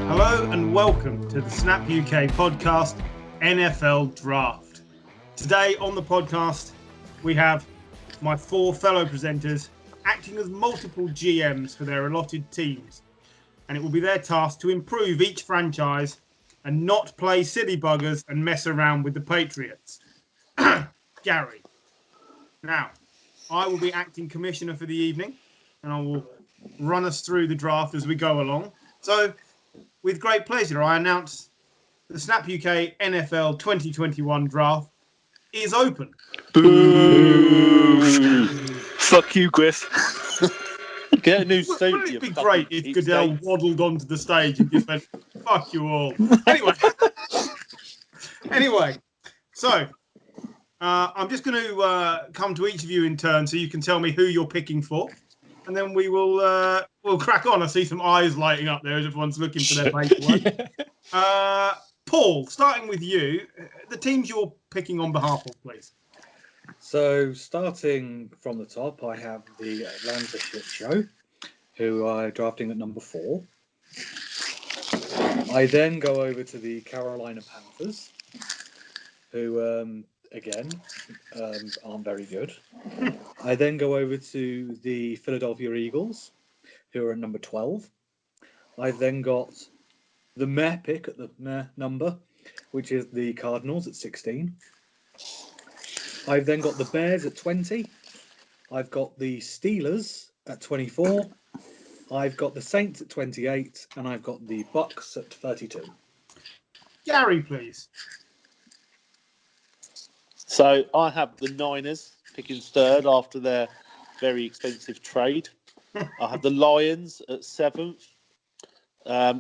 Hello and welcome to the Snap UK podcast, NFL Draft. Today on the podcast, we have my four fellow presenters acting as multiple GMs for their allotted teams. And it will be their task to improve each franchise and not play silly buggers and mess around with the Patriots. Gary. Now, I will be acting commissioner for the evening, and I will run us through the draft as we go along. So, with great pleasure, I announce the Snap UK NFL 2021 draft is open. Boo! Fuck you, Griff. Get a new suit. Wouldn't it be great if Goodell waddled onto the stage and just went, fuck you all? Anyway, so I'm just going to come to each of you in turn so you can tell me who you're picking for. And then we'll crack on. I see some eyes lighting up there as everyone's looking for their paperwork. Paul, starting with you, the teams you're picking on behalf of, please. So, starting from the top, I have the Atlanta Shit Show, who are drafting at number 4. I then go over to the Carolina Panthers, who, again, aren't very good. I then go over to the Philadelphia Eagles, who are at number 12. I then got the meh pick at the meh number, which is the Cardinals at 16. I've then got the Bears at 20. I've got the Steelers at 24. I've got the Saints at 28. And I've got the Bucks at 32. Gary, please. So I have the Niners picking third after their very expensive trade. I have the Lions at 7th. I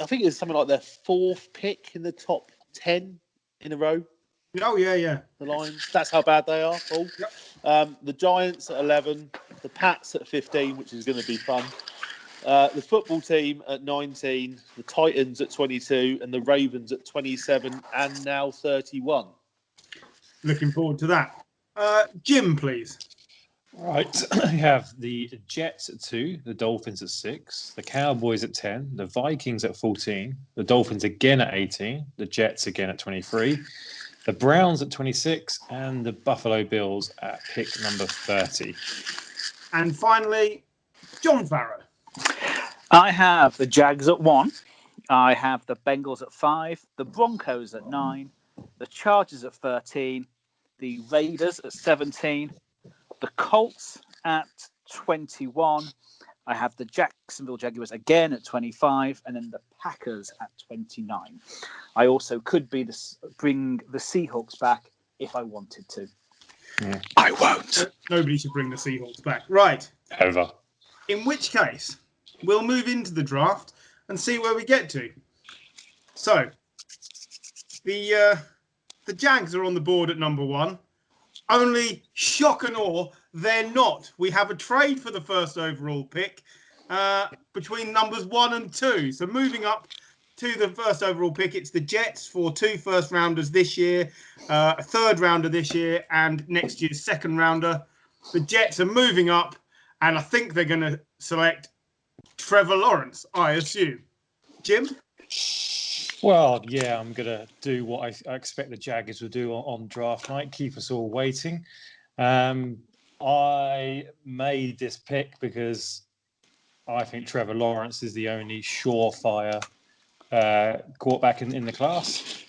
think it's something like their 4th pick in the top 10 in a row. Oh, yeah. The Lions. That's how bad they are, Paul. Yep. The Giants at 11. The Pats at 15, which is going to be fun. The football team at 19. The Titans at 22. And the Ravens at 27 and now 31. Looking forward to that. Jim, please. All right. I have the Jets at 2, the Dolphins at 6, the Cowboys at 10, the Vikings at 14, the Dolphins again at 18, the Jets again at 23, the Browns at 26, and the Buffalo Bills at pick number 30. And finally, John Farrow. I have the Jags at 1. I have the Bengals at 5, the Broncos at 9, the Chargers at 13, the Raiders at 17, the Colts at 21. I have the Jacksonville Jaguars again at 25, and then the Packers at 29. I also could bring the Seahawks back if I wanted to. Yeah. I won't. Nobody should bring the Seahawks back. Right. Over. In which case, we'll move into the draft and see where we get to. So, the Jags are on the board at number 1. Only shock and awe, they're not. We have a trade for the first overall pick between numbers 1 and 2. So moving up to the first overall pick, it's the Jets for 2 first-rounders this year, a third-rounder this year, and next year's second-rounder. The Jets are moving up, and I think they're going to select Trevor Lawrence, I assume. Jim? Well, yeah, I'm going to do what I expect the Jaguars will do on draft night, keep us all waiting. I made this pick because I think Trevor Lawrence is the only surefire quarterback in the class.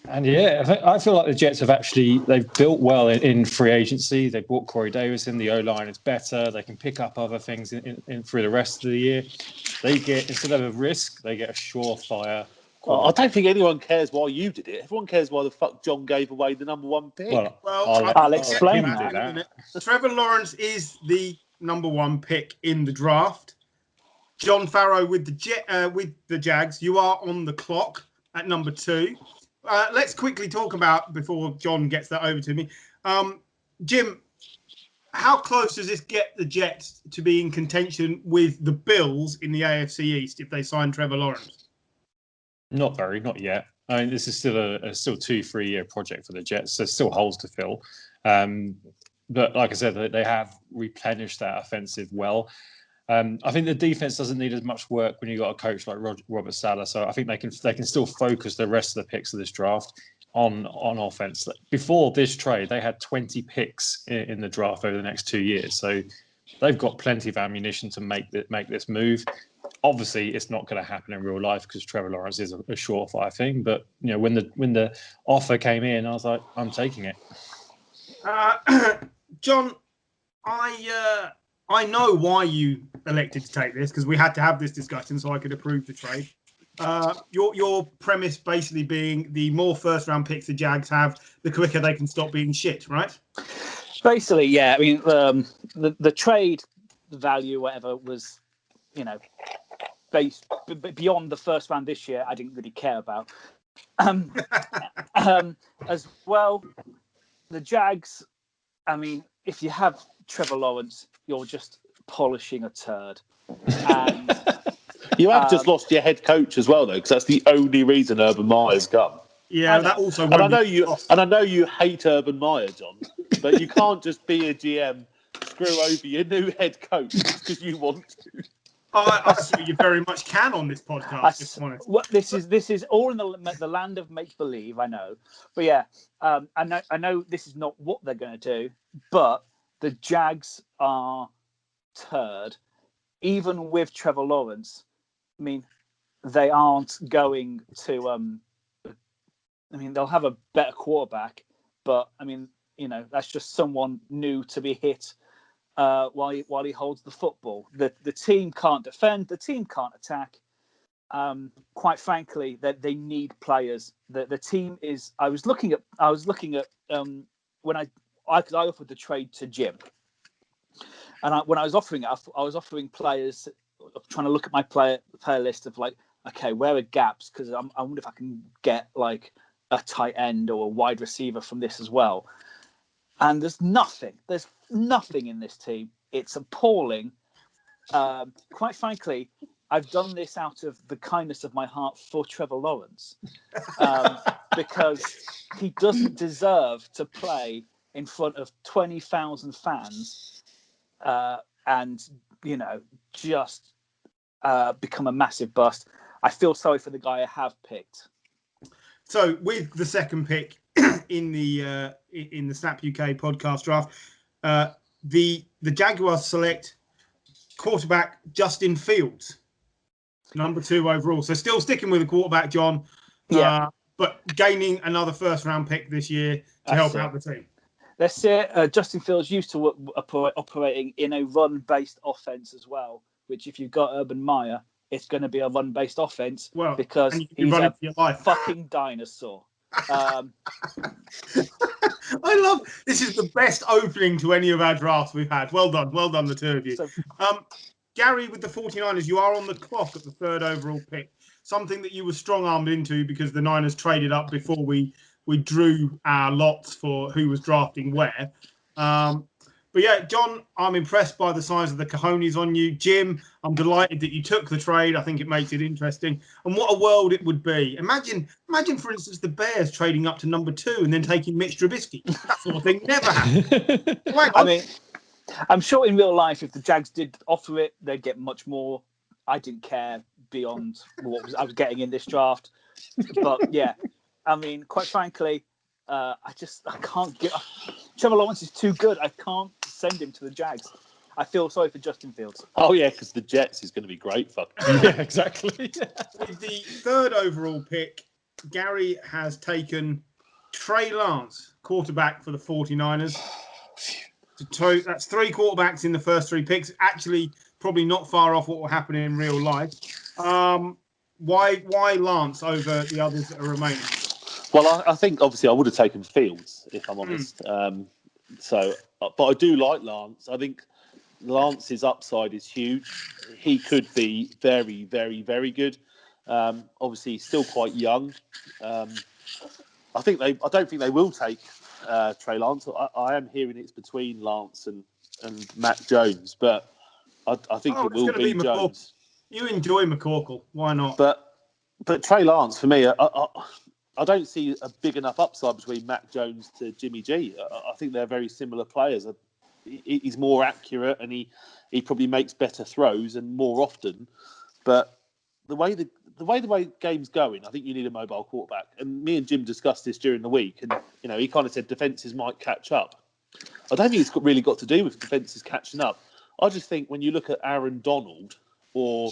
And yeah, I feel like the Jets they've built well in free agency. They brought Corey Davis in. The O-line is better. They can pick up other things in through the rest of the year. They get, instead of a risk, they get a surefire. Well, I don't think anyone cares why you did it. Everyone cares why the fuck John gave away the number 1 pick. Well, I'll explain that. Trevor Lawrence is the number 1 pick in the draft. John Farrow with the Jags. You are on the clock at number 2. Let's quickly talk about, before John gets that over to me. Jim, how close does this get the Jets to be in contention with the Bills in the AFC East if they sign Trevor Lawrence? Not yet. I mean, this is still a 2-3 year project for the Jets. There's still holes to fill. but like I said, they have replenished that offensive well. I think the defense doesn't need as much work when you've got a coach like Robert Saleh. So I think they can still focus the rest of the picks of this draft on offense. Before this trade, they had 20 picks in the draft over the next 2 years. So they've got plenty of ammunition to make this move. Obviously, it's not going to happen in real life because Trevor Lawrence is a surefire thing. But when the offer came in, I was like, I'm taking it. John, I know why you elected to take this because we had to have this discussion so I could approve the trade. Your premise basically being the more first-round picks the Jags have, the quicker they can stop being shit, right? Basically, yeah. I mean, the trade value, whatever, was, based beyond the first round this year. I didn't really care about. As well, the Jags. I mean, if you have Trevor Lawrence, you're just polishing a turd. And you have just lost your head coach as well, though, because that's the only reason Urban Meyer's come. Yeah, that also. And I know you hate Urban Meyer, John, but you can't just be a GM, screw over your new head coach because you want to. I see you very much can on this podcast. This is all in the land of make believe. I know, but yeah, I know this is not what they're going to do, but the Jags are turd. Even with Trevor Lawrence, I mean, they aren't going to. I mean, they'll have a better quarterback, but I mean, that's just someone new to be hit. While he holds the football, the team can't defend, the team can't attack. Quite frankly, that they need players. The team is. I was looking at when I offered the trade to Jim, and when I was offering it, I was offering players. Trying to look at my player list of like, okay, where are gaps? Because I wonder if I can get like a tight end or a wide receiver from this as well. And there's nothing in this team. It's appalling. Quite frankly, I've done this out of the kindness of my heart for Trevor Lawrence because he doesn't deserve to play in front of 20,000 fans and, just become a massive bust. I feel sorry for the guy I have picked. So with the second pick in the Snap UK podcast draft, the Jaguars select quarterback Justin Fields, number 2 overall. So still sticking with the quarterback, John. Yeah. But gaining another first-round pick this year to help out the team. That's it. Justin Fields used to operating in a run-based offense as well, which if you've got Urban Meyer, it's going to be a run-based offense because he's a fucking dinosaur. I love this. Is the best opening to any of our drafts we've had. Well done, the two of you. So, Gary, with the 49ers, you are on the clock at the 3rd overall pick. Something that you were strong-armed into because the Niners traded up before we drew our lots for who was drafting where. But yeah, John, I'm impressed by the size of the cojones on you. Jim, I'm delighted that you took the trade. I think it makes it interesting. And what a world it would be. Imagine, for instance, the Bears trading up to number 2 and then taking Mitch Trubisky. That sort of thing never happened. I mean, I'm sure in real life, if the Jags did offer it, they'd get much more. I didn't care beyond what I was getting in this draft. But yeah, I mean, quite frankly, I can't get. Trevor Lawrence is too good. I can't send him to the Jags. I feel sorry for Justin Fields. Oh yeah, because the Jets is going to be great. Yeah, exactly. With the 3rd overall pick, Gary has taken Trey Lance, quarterback for the 49ers. That's 3 quarterbacks in the first 3 picks. Actually, probably not far off what will happen in real life. Why Lance over the others that are remaining? Well, I think obviously I would have taken Fields if I'm honest. But I do like Lance. I think Lance's upside is huge. He could be very, very, very good. Obviously, he's still quite young. I don't think they will take Trey Lance. I am hearing it's between Lance and Matt Jones, but I think it will be Jones. You enjoy McCorkle. Why not? But Trey Lance, for me, I don't see a big enough upside between Mac Jones to Jimmy G. I think they're very similar players. He's more accurate and he probably makes better throws and more often. But the way the game's going, I think you need a mobile quarterback. And me and Jim discussed this during the week, and he kind of said defences might catch up. I don't think it's really got to do with defences catching up. I just think when you look at Aaron Donald or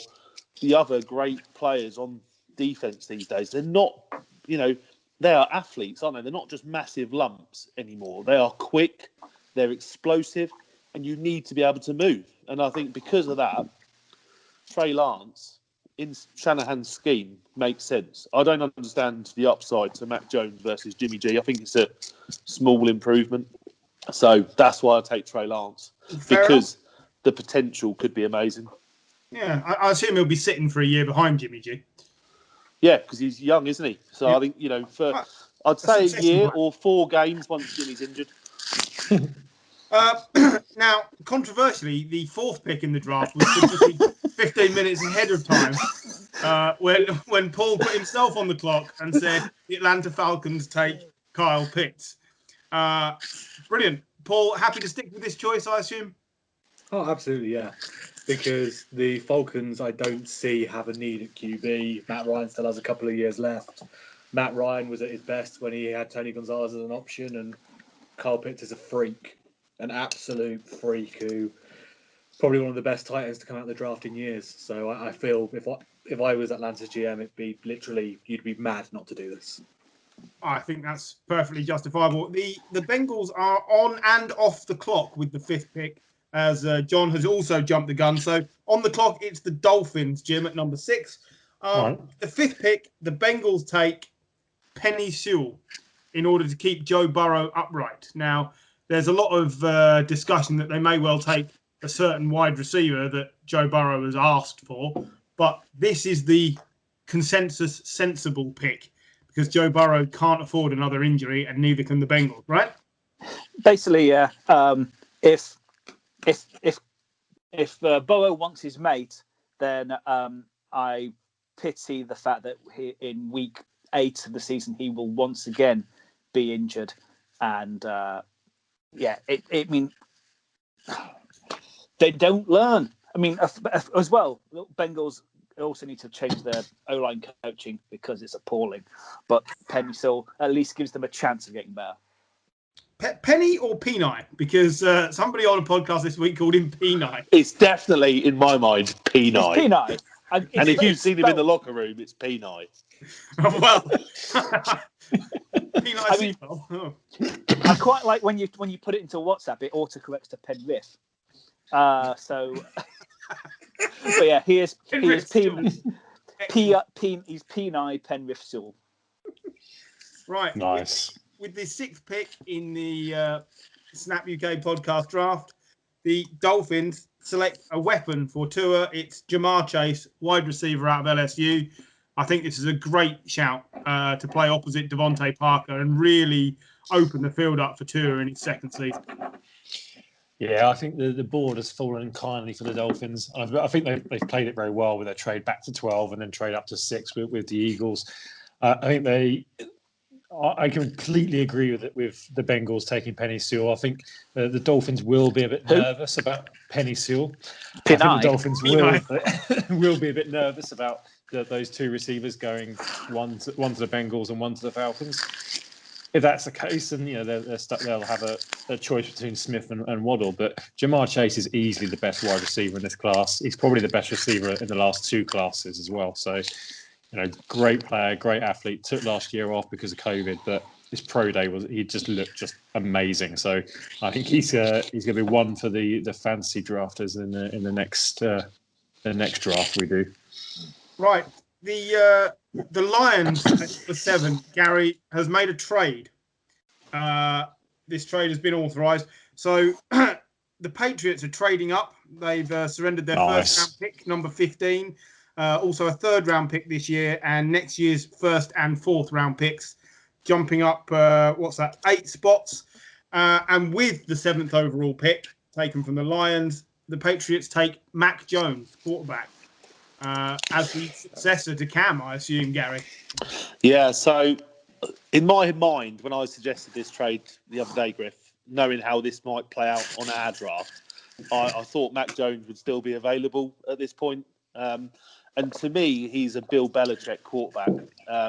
the other great players on defense these days, they're not, they are athletes, aren't they? They're not just massive lumps anymore. They are quick, they're explosive, and you need to be able to move. And I think because of that, Trey Lance in Shanahan's scheme makes sense. I don't understand the upside to Mac Jones versus Jimmy G. I think it's a small improvement. So that's why I take Trey Lance, because the potential could be amazing. Yeah, I assume he'll be sitting for a year behind Jimmy G. Yeah, because he's young, isn't he? So yeah. I think, I'd say a year or 4 games once Jimmy's injured. Now, controversially, the 4th pick in the draft was typically 15 minutes ahead of time when Paul put himself on the clock and said the Atlanta Falcons take Kyle Pitts. Brilliant. Paul, happy to stick with this choice, I assume? Oh, absolutely, yeah. Because the Falcons, I don't see have a need at QB. Matt Ryan still has a couple of years left. Matt Ryan was at his best when he had Tony Gonzalez as an option, and Kyle Pitts is a freak, an absolute freak who probably one of the best tight ends to come out of the draft in years. So I feel if I was Atlanta's GM, it'd be literally, you'd be mad not to do this. I think that's perfectly justifiable. The Bengals are on and off the clock with the 5th pick, as John has also jumped the gun. So on the clock, it's the Dolphins, Jim, at number 6. Right. The 5th pick, the Bengals take Penny Sewell in order to keep Joe Burrow upright. Now, there's a lot of discussion that they may well take a certain wide receiver that Joe Burrow has asked for, but this is the consensus sensible pick because Joe Burrow can't afford another injury and neither can the Bengals, right? Basically, yeah. If Burrow wants his mate, then I pity the fact that in week 8 of the season he will once again be injured, and I mean, they don't learn. I mean, as well, Bengals also need to change their O-line coaching because it's appalling. But Penny Sewell at least gives them a chance of getting better. Penny or Peni? Because somebody on a podcast this week called him Peni. It's definitely, in my mind, Peni. It's Peni. And if you've seen him in the locker room, it's Peni. Well, I mean, I quite like when you put it into WhatsApp, it autocorrects to Penrith. But yeah, he is Peni Penrith Sewell. Right. Nice. With the 6th pick in the Snap UK podcast draft, the Dolphins select a weapon for Tua. It's Jamar Chase, wide receiver out of LSU. I think this is a great shout to play opposite Devontae Parker and really open the field up for Tua in his 2nd season. Yeah, I think the board has fallen kindly for the Dolphins. I think they've played it very well with their trade back to 12 and then trade up to 6 with the Eagles. I think I completely agree with the Bengals taking Penny Sewell. I think the Dolphins will be a bit nervous about Penny Sewell. I think the Dolphins will be a bit nervous about those 2 receivers going one to the Bengals and one to the Falcons. If that's the case, then they're stuck. They'll have a choice between Smith and Waddle. But Jamar Chase is easily the best wide receiver in this class. He's probably the best receiver in the last 2 classes as well. So, great player, great athlete. Took last year off because of COVID, but his pro day he just looked just amazing. So I think he's going to be one for the fantasy drafters in the next draft we do. Right. The Lions for 7, Gary, has made a trade. This trade has been authorised. So the Patriots are trading up. They've surrendered their first round pick, number 15. Also a 3rd round pick this year and next year's 1st and 4th round picks, jumping up, 8 spots. And with the 7th overall pick taken from the Lions, the Patriots take Mac Jones, quarterback. As the successor to Cam, I assume, Gary. Yeah, so in my mind, when I suggested this trade the other day, Griff, knowing how this might play out on our draft, I thought Mac Jones would still be available at this point. And to me, he's a Bill Belichick quarterback.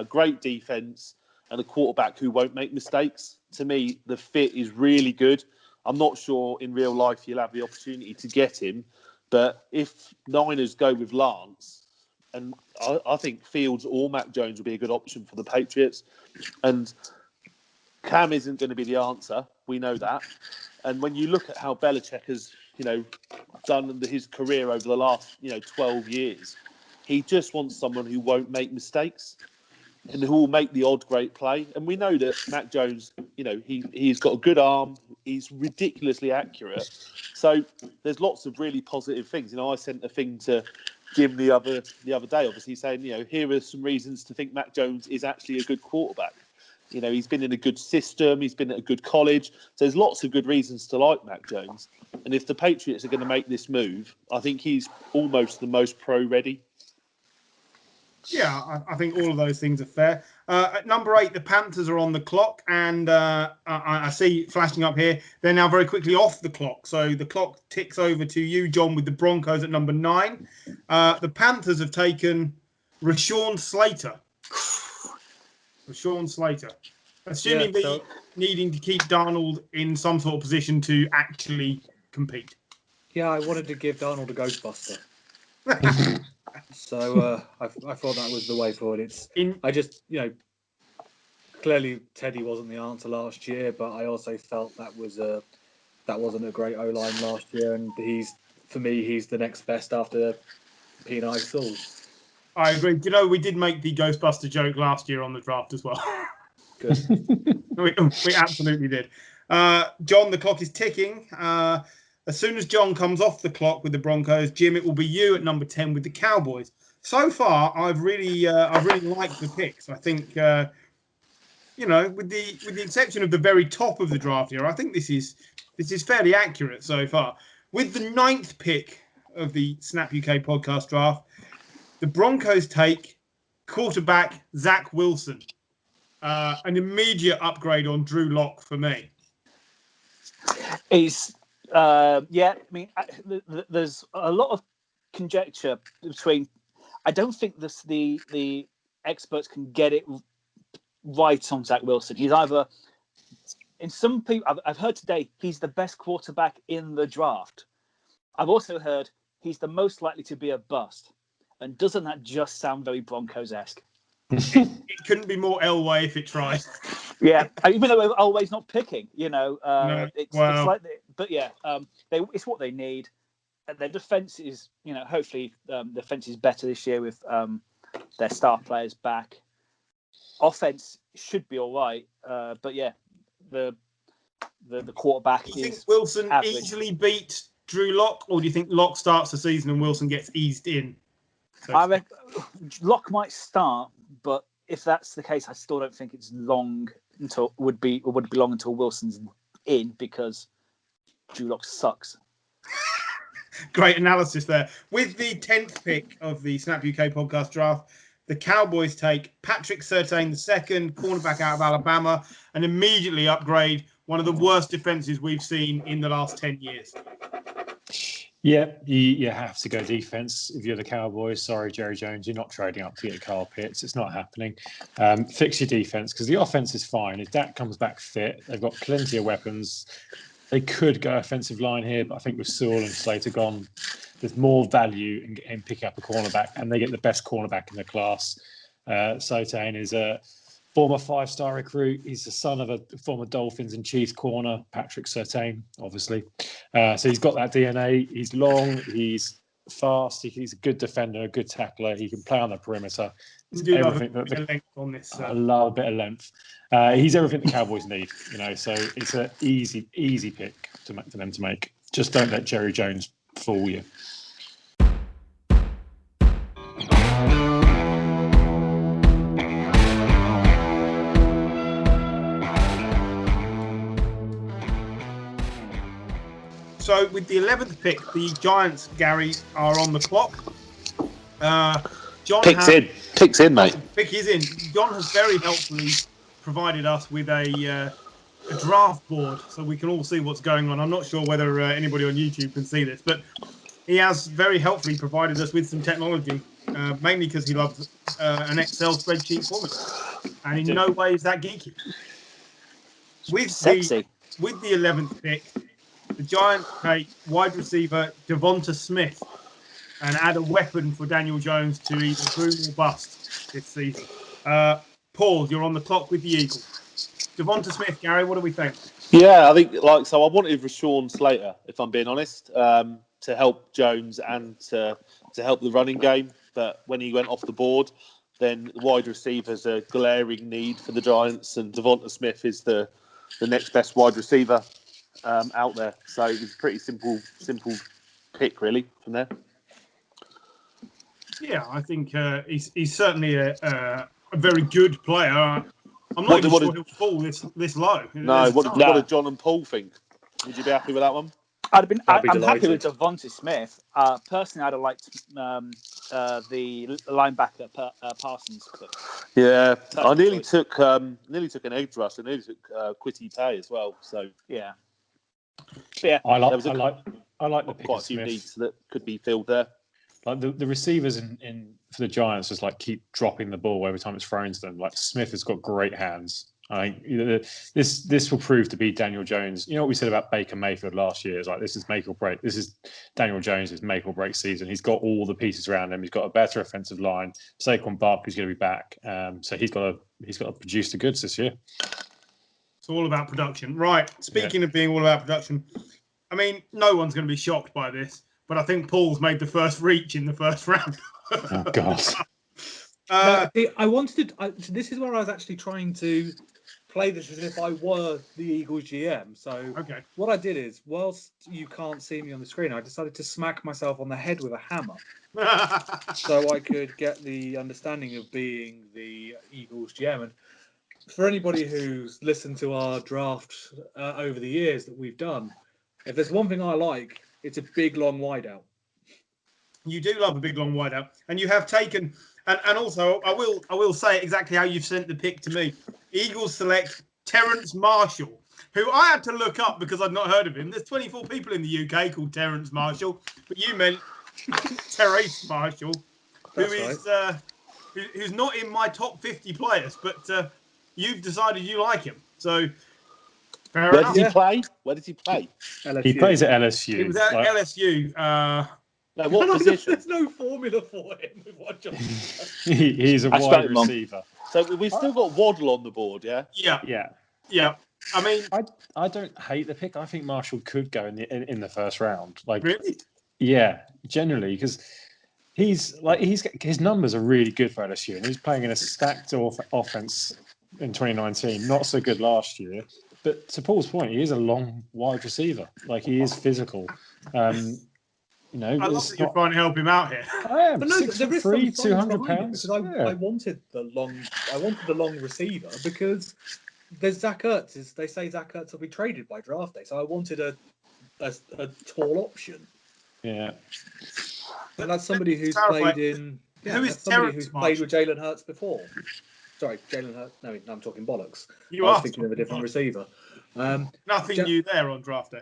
Great defense and a quarterback who won't make mistakes. To me, the fit is really good. I'm not sure in real life you'll have the opportunity to get him, but if Niners go with Lance, and I think Fields or Mac Jones would be a good option for the Patriots. And Cam isn't going to be the answer. We know that. And when you look at how Belichick has, done his career over the last, 12 years, he just wants someone who won't make mistakes and who will make the odd great play. And we know that Mac Jones, he's got a good arm. He's ridiculously accurate. So there's lots of really positive things. I sent a thing to Jim the other day, obviously saying, here are some reasons to think Mac Jones is actually a good quarterback. He's been in a good system. He's been at a good college. So there's lots of good reasons to like Mac Jones. And if the Patriots are going to make this move, I think he's almost the most pro-ready. Yeah, I think all of those things are fair. At number 8, the Panthers are on the clock, and I see flashing up here, they're now very quickly off the clock. So the clock ticks over to you, John, with the Broncos at number 9. The Panthers have taken Rashawn Slater. Assuming they're needing to keep Darnold in some sort of position to actually compete. Yeah, I wanted to give Darnold a Ghostbuster. So I thought that was the way forward. Clearly Teddy wasn't the answer last year, but I also felt that wasn't a great O-line last year, and he's the next best after Penei Sewell. I agree. We did make the Ghostbuster joke last year on the draft as well. Good. we absolutely did. John, the clock is ticking. As soon as John comes off the clock with the Broncos, Jim, it will be you at number 10 with the Cowboys. So far, I've really liked the picks. I think, with the exception of the very top of the draft here, I think this is fairly accurate so far. With the 9th pick of the Snap UK podcast draft, the Broncos take quarterback Zach Wilson. An immediate upgrade on Drew Lock for me. There's a lot of conjecture between. I don't think the experts can get it right on Zach Wilson. He's either, in some people, I've heard today, he's the best quarterback in the draft. I've also heard he's the most likely to be a bust. And doesn't that just sound very Broncos-esque? It couldn't be more Elway if it tried. Yeah, even though Elway's not picking, No, it's like, it's what they need. Their defense is, hopefully the defense is better this year with their star players back. Offense should be all right, but yeah, the quarterback do you think is Wilson average. easily beat Drew Lock, or do you think Lock starts the season and Wilson gets eased in? I reckon Lock might start, but if that's the case, I still don't think it's long until would be long until Wilson's in, because Drew Lock sucks. Great analysis there. With the 10th pick of the Snap UK podcast draft, the Cowboys take Patrick Surtain II, cornerback out of Alabama, and immediately upgrade one of the worst defenses we've seen in the last 10 years. Yeah, you have to go defense if you're the Cowboys. Sorry, Jerry Jones, you're not trading up to get Kyle Pitts. It's not happening. Fix your defense, because the offense is fine. If Dak comes back fit, they've got plenty of weapons. They could go offensive line here, but I think with Sewell and Slater gone, there's more value in picking up a cornerback, and they get the best cornerback in the class. Surtain is a former 5-star recruit. He's the son of a former Dolphins and Chiefs corner, Patrick Surtain, obviously. So he's got that DNA. He's long. He's fast. He's a good defender, a good tackler. He can play on the perimeter. I love a bit of length on this. I love a bit of length. He's everything the Cowboys need, So it's an easy pick for them to make. Just don't let Jerry Jones fool you. So with the 11th pick, the Giants, Gary, are on the clock. John Picks in, mate. Pick is in. John has very helpfully provided us with a draft board so we can all see what's going on. I'm not sure whether anybody on YouTube can see this, but he has very helpfully provided us with some technology, mainly because he loves an Excel spreadsheet formula. And in no way is that geeky. Sexy. With the 11th pick, the Giants take wide receiver Devonta Smith and add a weapon for Daniel Jones to either boom or bust this season. Paul, you're on the clock with the Eagles. Devonta Smith, Gary, what do we think? Yeah, I think I wanted Rashawn Slater, if I'm being honest, to help Jones and to help the running game. But when he went off the board, then wide receiver's a glaring need for the Giants, and Devonta Smith is the next best wide receiver out there. So it was a pretty simple pick, really, from there. Yeah, I think he's certainly a very good player. I'm not even sure he'll fall this low. No, what did John and Paul think? Would you be happy with that one? I'm delighted. happy with Devonta Smith. Personally, I'd have liked the linebacker Parsons. Yeah, I nearly took an edge rush. I nearly took Quitty Pay as well. So yeah. I like the pick quite of a few Smith. needs that could be filled there. Like the receivers in for the Giants just like keep dropping the ball every time it's thrown to them. Like Smith has got great hands. I think this will prove to be Daniel Jones. You know what we said about Baker Mayfield last year? It's like this is make or break. This is Daniel Jones' make or break season. He's got all the pieces around him. He's got a better offensive line. Saquon Barkley's going to be back, so he's got to produce the goods this year. It's all about production, right? Speaking of being all about production, I mean, no one's going to be shocked by this, but I think Paul's made the first reach in the first round. Oh God! This is where I was actually trying to play this as if I were the Eagles GM. So what I did is, whilst you can't see me on the screen, I decided to smack myself on the head with a hammer so I could get the understanding of being the Eagles GM. And for anybody who's listened to our draft over the years that we've done, if there's one thing I like, it's a big, long wideout. You do love a big, long wideout. And you have taken... And also, I will say exactly how you've sent the pick to me. Eagles select Terrence Marshall, who I had to look up because I'd not heard of him. There's 24 people in the UK called Terrence Marshall, but you meant Terrace Marshall, who's not in my top 50 players, but you've decided you like him. So, fair enough. Did he play? Where did he play? LSU. He plays at LSU. He was at LSU. No, what position? There's no formula for him. With what John He's a wide receiver. So we've still got Waddle on the board, yeah? Yeah. I mean, I don't hate the pick. I think Marshall could go in the first round. Like, really? Yeah, generally, because his numbers are really good for LSU, and he's playing in a stacked offense in 2019. Not so good last year, but to Paul's point, he is a long wide receiver. Like, he is physical. I love that you're trying to help him out here. I am. But no, there is 6'3", some 200 behind it, pounds. because I wanted the long receiver because there's Zach Ertz. They say Zach Ertz will be traded by draft day, so I wanted a tall option. Yeah. And that's somebody who's played in. Yeah, Who is somebody Terrence who's Marshall? played with Jalen Hurts before. Sorry, Jalen Hurts. No, I'm talking bollocks. I was thinking of a different receiver. Nothing new there on draft day.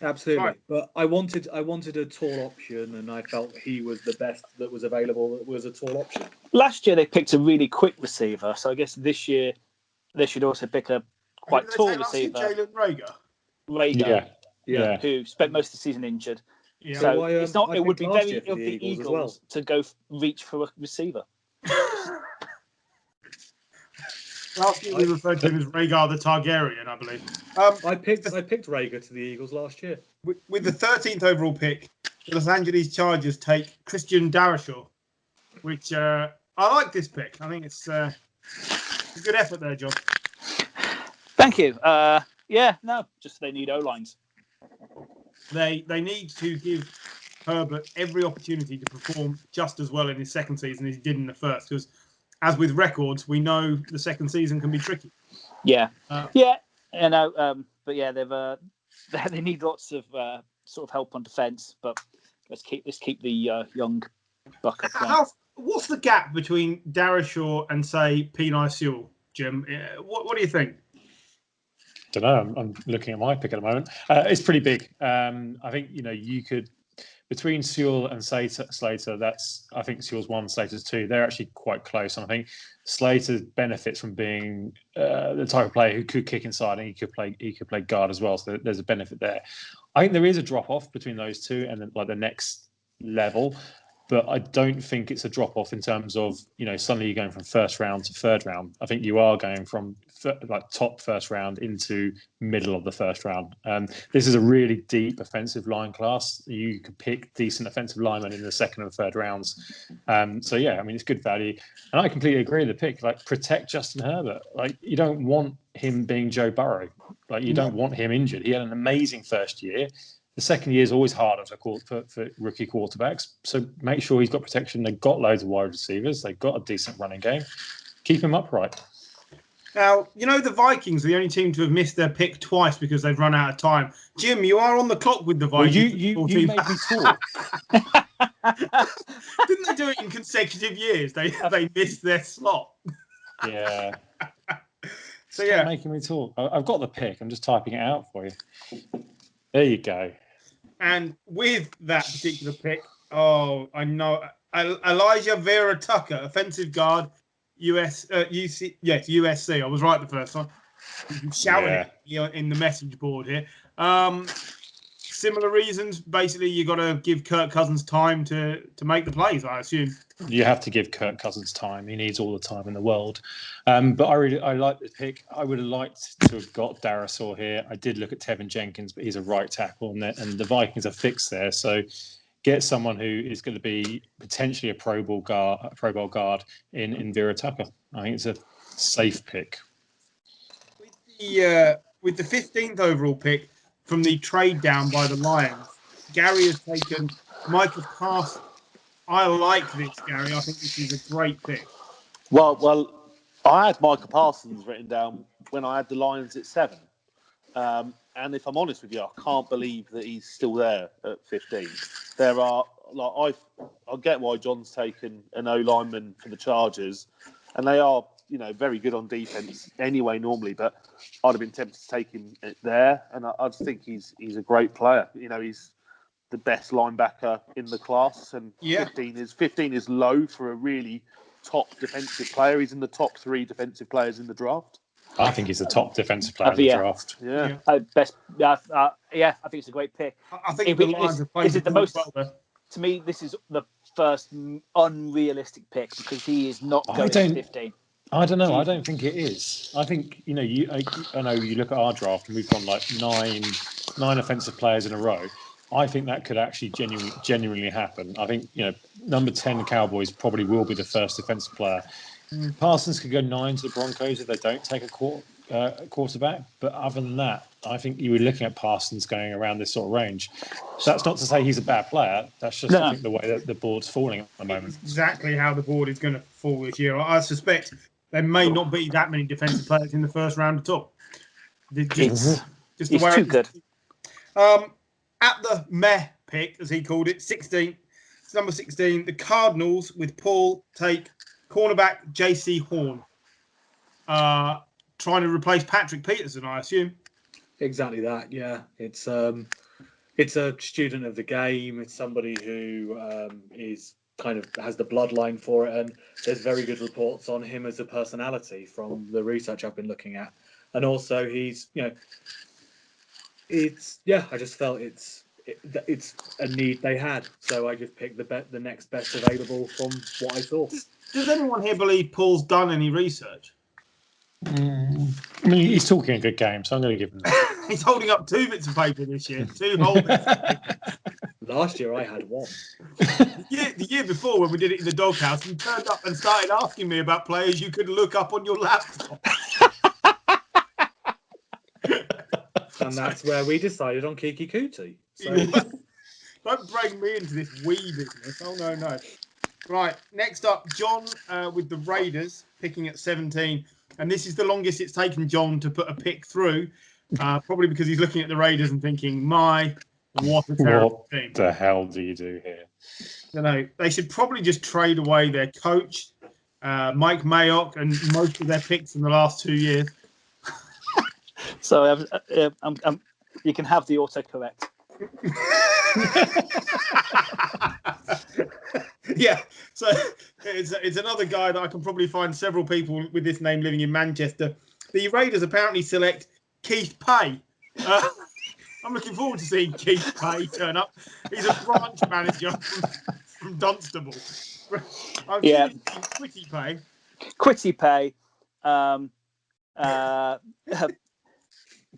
Absolutely, Right. but I wanted a tall option, and I felt he was the best that was available. That was a tall option. Last year they picked a really quick receiver, so I guess this year they should also pick a quite tall receiver. Jalen Rager. Rager, Yeah. who spent most of the season injured. Yeah. So I it's not. It would picked be last very year of for the the Eagles Eagles as well. to go reach for a receiver. Last year we referred to him as Rhaegar the Targaryen, I believe. I picked Rager to the Eagles last year. With the 13th overall pick, the Los Angeles Chargers take Christian Darrisaw, which I like this pick. I think it's a good effort there, John. Thank you. Just they need O-lines. They need to give Herbert every opportunity to perform just as well in his second season as he did in the first, because as with records, we know the second season can be tricky. Yeah, but they need lots of sort of help on defense. But let's keep the young buck up there. What's the gap between Darrisaw and say Penei Sewell? Jim. What do you think? Don't know. I'm looking at my pick at the moment. It's pretty big. I think you could between Sewell and Slater. I think Sewell's 1, Slater's 2. They're actually quite close, and I think Slater benefits from being the type of player who could kick inside and he could play guard as well. So there's a benefit there. I think there is a drop off between those two and then, like the next level. But I don't think it's a drop off in terms of, suddenly you're going from first round to third round. I think you are going from top first round into middle of the first round. This is a really deep offensive line class. You could pick decent offensive linemen in the second and third rounds. It's good value. And I completely agree with the pick. Protect Justin Herbert. You don't want him being Joe Burrow. You don't want him injured. He had an amazing first year. The second year is always harder for rookie quarterbacks. So make sure he's got protection. They've got loads of wide receivers. They've got a decent running game. Keep him upright. Now, the Vikings are the only team to have missed their pick twice because they've run out of time. Jim, you are on the clock with the Vikings. Well, you made me talk. Didn't they do it in consecutive years? They missed their slot. Yeah. So, yeah. Making me talk. I've got the pick. I'm just typing it out for you. There you go. And with that particular pick, I know Elijah Vera Tucker, offensive guard, USC. I was right the first time. Shouting in the message board here. Similar reasons. Basically, you got to give Kirk Cousins time to make the plays, I assume. You have to give Kirk Cousins time. He needs all the time in the world. But I like the pick. I would have liked to have got Darisaw here. I did look at Tevin Jenkins, but he's a right tackle, and the Vikings are fixed there. So get someone who is going to be potentially a Pro Bowl guard in Vera Tucker. I think it's a safe pick. With the 15th overall pick from the trade down by the Lions, Gary has taken Micah Parsons. I like this, Gary. I think this is a great pick. Well, I had Micah Parsons written down when I had the Lions at 7. And if I'm honest with you, I can't believe that he's still there at 15. There are, I get why John's taken an O-lineman for the Chargers, and they are, very good on defense anyway normally, but I'd have been tempted to take him there, and I just think he's a great player. He's the best linebacker in the class, and 15 is low for a really top defensive player. He's in the top 3 defensive players in the draft. I think he's the top defensive player in the draft. Yeah. I think it's a great pick. I think the Lions have played the most. To me, this is the first unrealistic pick because he is not going to 15. I don't know. I don't think it is. I think I know you look at our draft and we've gone nine offensive players in a row. I think that could actually genuinely happen. I think number 10 Cowboys probably will be the first defensive player. Parsons could go 9 to the Broncos if they don't take a quarterback. But other than that, I think you were looking at Parsons going around this sort of range. That's not to say he's a bad player. That's just I think the way that the board's falling at the moment. Exactly how the board is going to fall this year. I suspect there may not be that many defensive players in the first round at all. Just the way too good. At the meh pick, as he called it, 16. It's number 16. The Cardinals with Paul take cornerback J.C. Horn. Trying to replace Patrick Peterson, I assume. Exactly that, yeah. It's a student of the game. It's somebody who is kind of has the bloodline for it, and there's very good reports on him as a personality from the research I've been looking at. And also he's, I just felt it's a need they had. So I just picked the next best available from what I saw. Does anyone here believe Paul's done any research? I mean, he's talking a good game, so I'm going to give him that. He's holding up 2 bits of paper this year. 2 whole bits of paper. Last year I had 1. The year before when we did it in the doghouse, you turned up and started asking me about players you could look up on your laptop. And that's where we decided on Kiki Kuti. So don't bring me into this wee business. Oh, no. Right, next up, John with the Raiders picking at 17. And this is the longest it's taken John to put a pick through, probably because he's looking at the Raiders and thinking, what a terrible team. What the hell do you do here? They should probably just trade away their coach Mike Mayock, and most of their picks in the last 2 years. So you can have the autocorrect. Yeah, so it's another guy that I can probably find several people with this name living in Manchester. The Raiders apparently select Keith Pay. I'm looking forward to seeing Keith Pay turn up. He's a branch manager from Dunstable. I'm Yeah. Quitty Pay. Quitty Pay,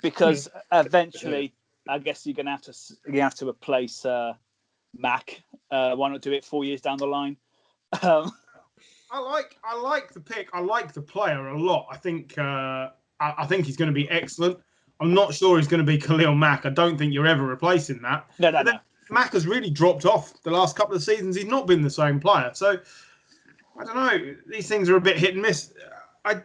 because eventually, I guess you're gonna have to replace Mac. Why not do it 4 years down the line? I like the pick. I like the player a lot. I think he's going to be excellent. I'm not sure he's going to be Khalil Mack. I don't think you're ever replacing that. No. Mack has really dropped off the last couple of seasons. He's not been the same player. So I don't know. These things are a bit hit and miss. I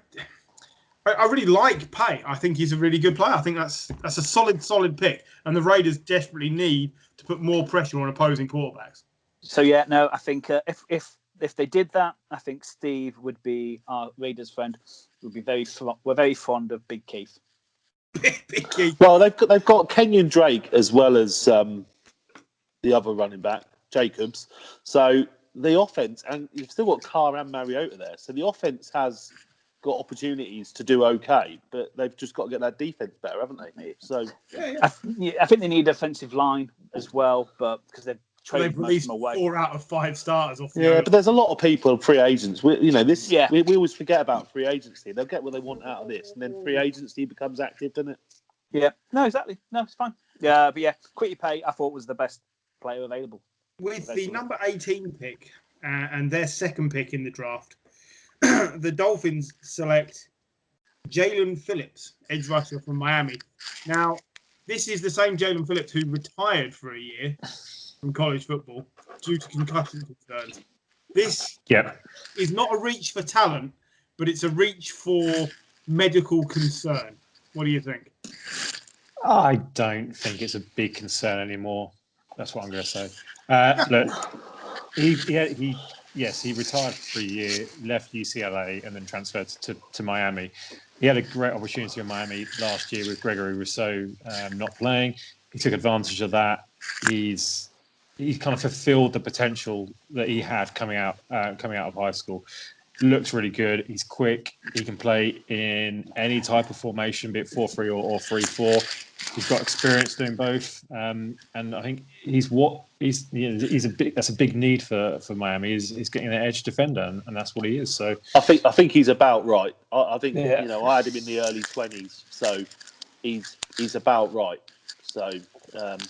really like Pay. I think he's a really good player. I think that's a solid pick. And the Raiders desperately need to put more pressure on opposing quarterbacks. So yeah, no, I think if they did that, I think Steve would be our Raiders friend. Would be we're very fond of Big Keith. Big Keith. Well, they've got Kenyon Drake as well as the other running back, Jacobs. So the offense, and you've still got Carr and Mariota there. So the offense has got opportunities to do okay, but they've just got to get that defense better, haven't they? So I think they need a defensive line as well, but because they've traded most of released them away. 4 out of 5 starters off the yeah, but there's a lot of people, free agents. We always forget about free agency. They'll get what they want out of this, and then free agency becomes active, doesn't it? Yeah, no, exactly. No, it's fine. Yeah, but yeah, Quitty Pay, I thought was the best player available. With the number 18 pick and their second pick in the draft, the Dolphins select Jalen Phillips, edge rusher from Miami. Now, this is the same Jalen Phillips who retired for a year from college football due to concussion concerns. This is not a reach for talent, but it's a reach for medical concern. What do you think? I don't think it's a big concern anymore. That's what I'm going to say. Look, he retired for a year, left UCLA, and then transferred to Miami. He had a great opportunity in Miami last year with Gregory Rousseau not playing. He took advantage of that. He's kind of fulfilled the potential that he had coming out of high school. Looks really good. He's quick. He can play in any type of formation, be it 4-3 or 3-4. He's got experience doing both, and I think that's a big need for Miami. He's getting an edge defender, and that's what he is. So I think he's about right. I think I had him in the early 20s, so he's about right. So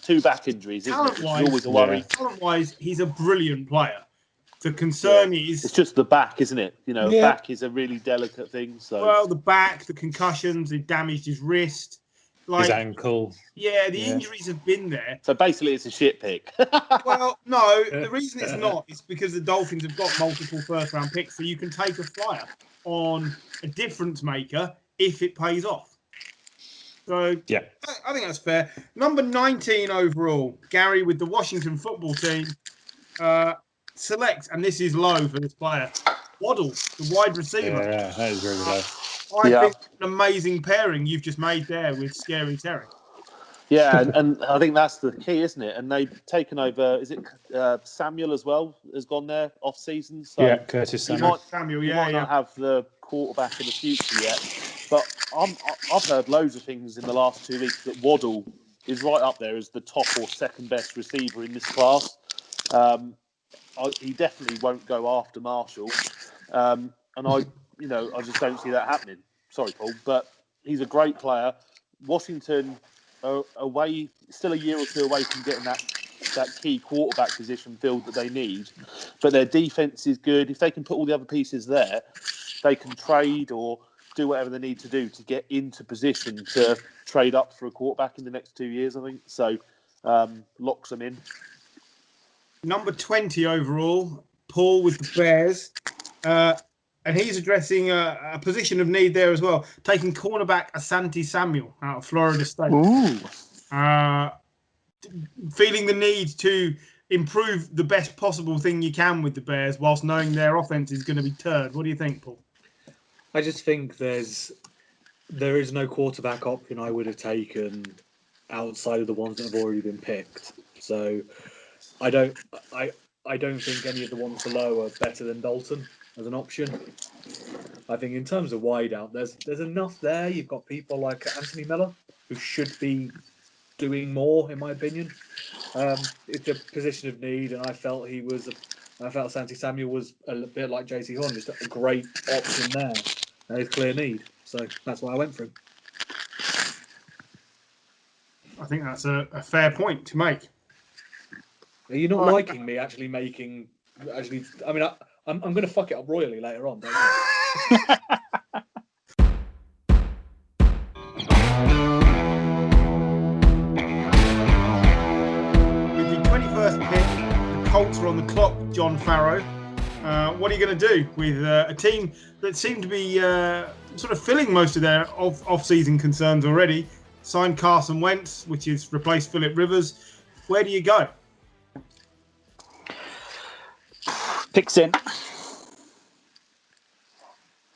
2 back injuries, isn't it? It's always a worry. Talent-wise, he's a brilliant player. The concern is... It's just the back, isn't it? Back is a really delicate thing. So well, the back, the concussions, it damaged his wrist. His ankle. Yeah, the injuries have been there. So basically, it's a shit pick. Well, no, the reason it's not is because the Dolphins have got multiple first-round picks, so you can take a flyer on a difference maker if it pays off. So yeah, I think that's fair. Number 19 overall, Gary with the Washington football team. Select, and this is low for this player, Waddle, the wide receiver. Yeah, that is really low. I think an amazing pairing you've just made there with Scary Terry. Yeah, and I think that's the key, isn't it? And they've taken over, is it Samuel as well, has gone there off-season? So yeah, Curtis Samuel. Samuel, might not have the quarterback in the future yet. But I've heard loads of things in the last 2 weeks that Waddle is right up there as the top or second best receiver in this class. He definitely won't go after Marshall, and I just don't see that happening. Sorry, Paul, but he's a great player. Washington are still a year or two away from getting that key quarterback position filled that they need, but their defense is good. If they can put all the other pieces there, they can trade or do whatever they need to do to get into position to trade up for a quarterback in the next 2 years, I think. So locks them in. Number 20 overall, Paul with the Bears. And he's addressing a position of need there as well, taking cornerback Asante Samuel out of Florida State. Ooh. Feeling the need to improve the best possible thing you can with the Bears whilst knowing their offense is going to be turd. What do you think, Paul? I just think there is no quarterback option I would have taken outside of the ones that have already been picked. So I don't think any of the ones below are better than Dalton as an option. I think in terms of wideout, there's enough there. You've got people like Anthony Miller who should be doing more, in my opinion. It's a position of need, and I felt Santi Samuel was a bit like JC Horn, just a great option there. There's clear need, so that's why I went for him. I think that's a fair point to make. Are you not liking me actually making? Actually, I mean, I'm going to fuck it up royally later on, don't you? With the 21st pick, the Colts are on the clock, John Farrow. What are you going to do with a team that seem to be sort of filling most of their off-season concerns already? Signed Carson Wentz, which is replaced Phillip Rivers. Where do you go? Picks in.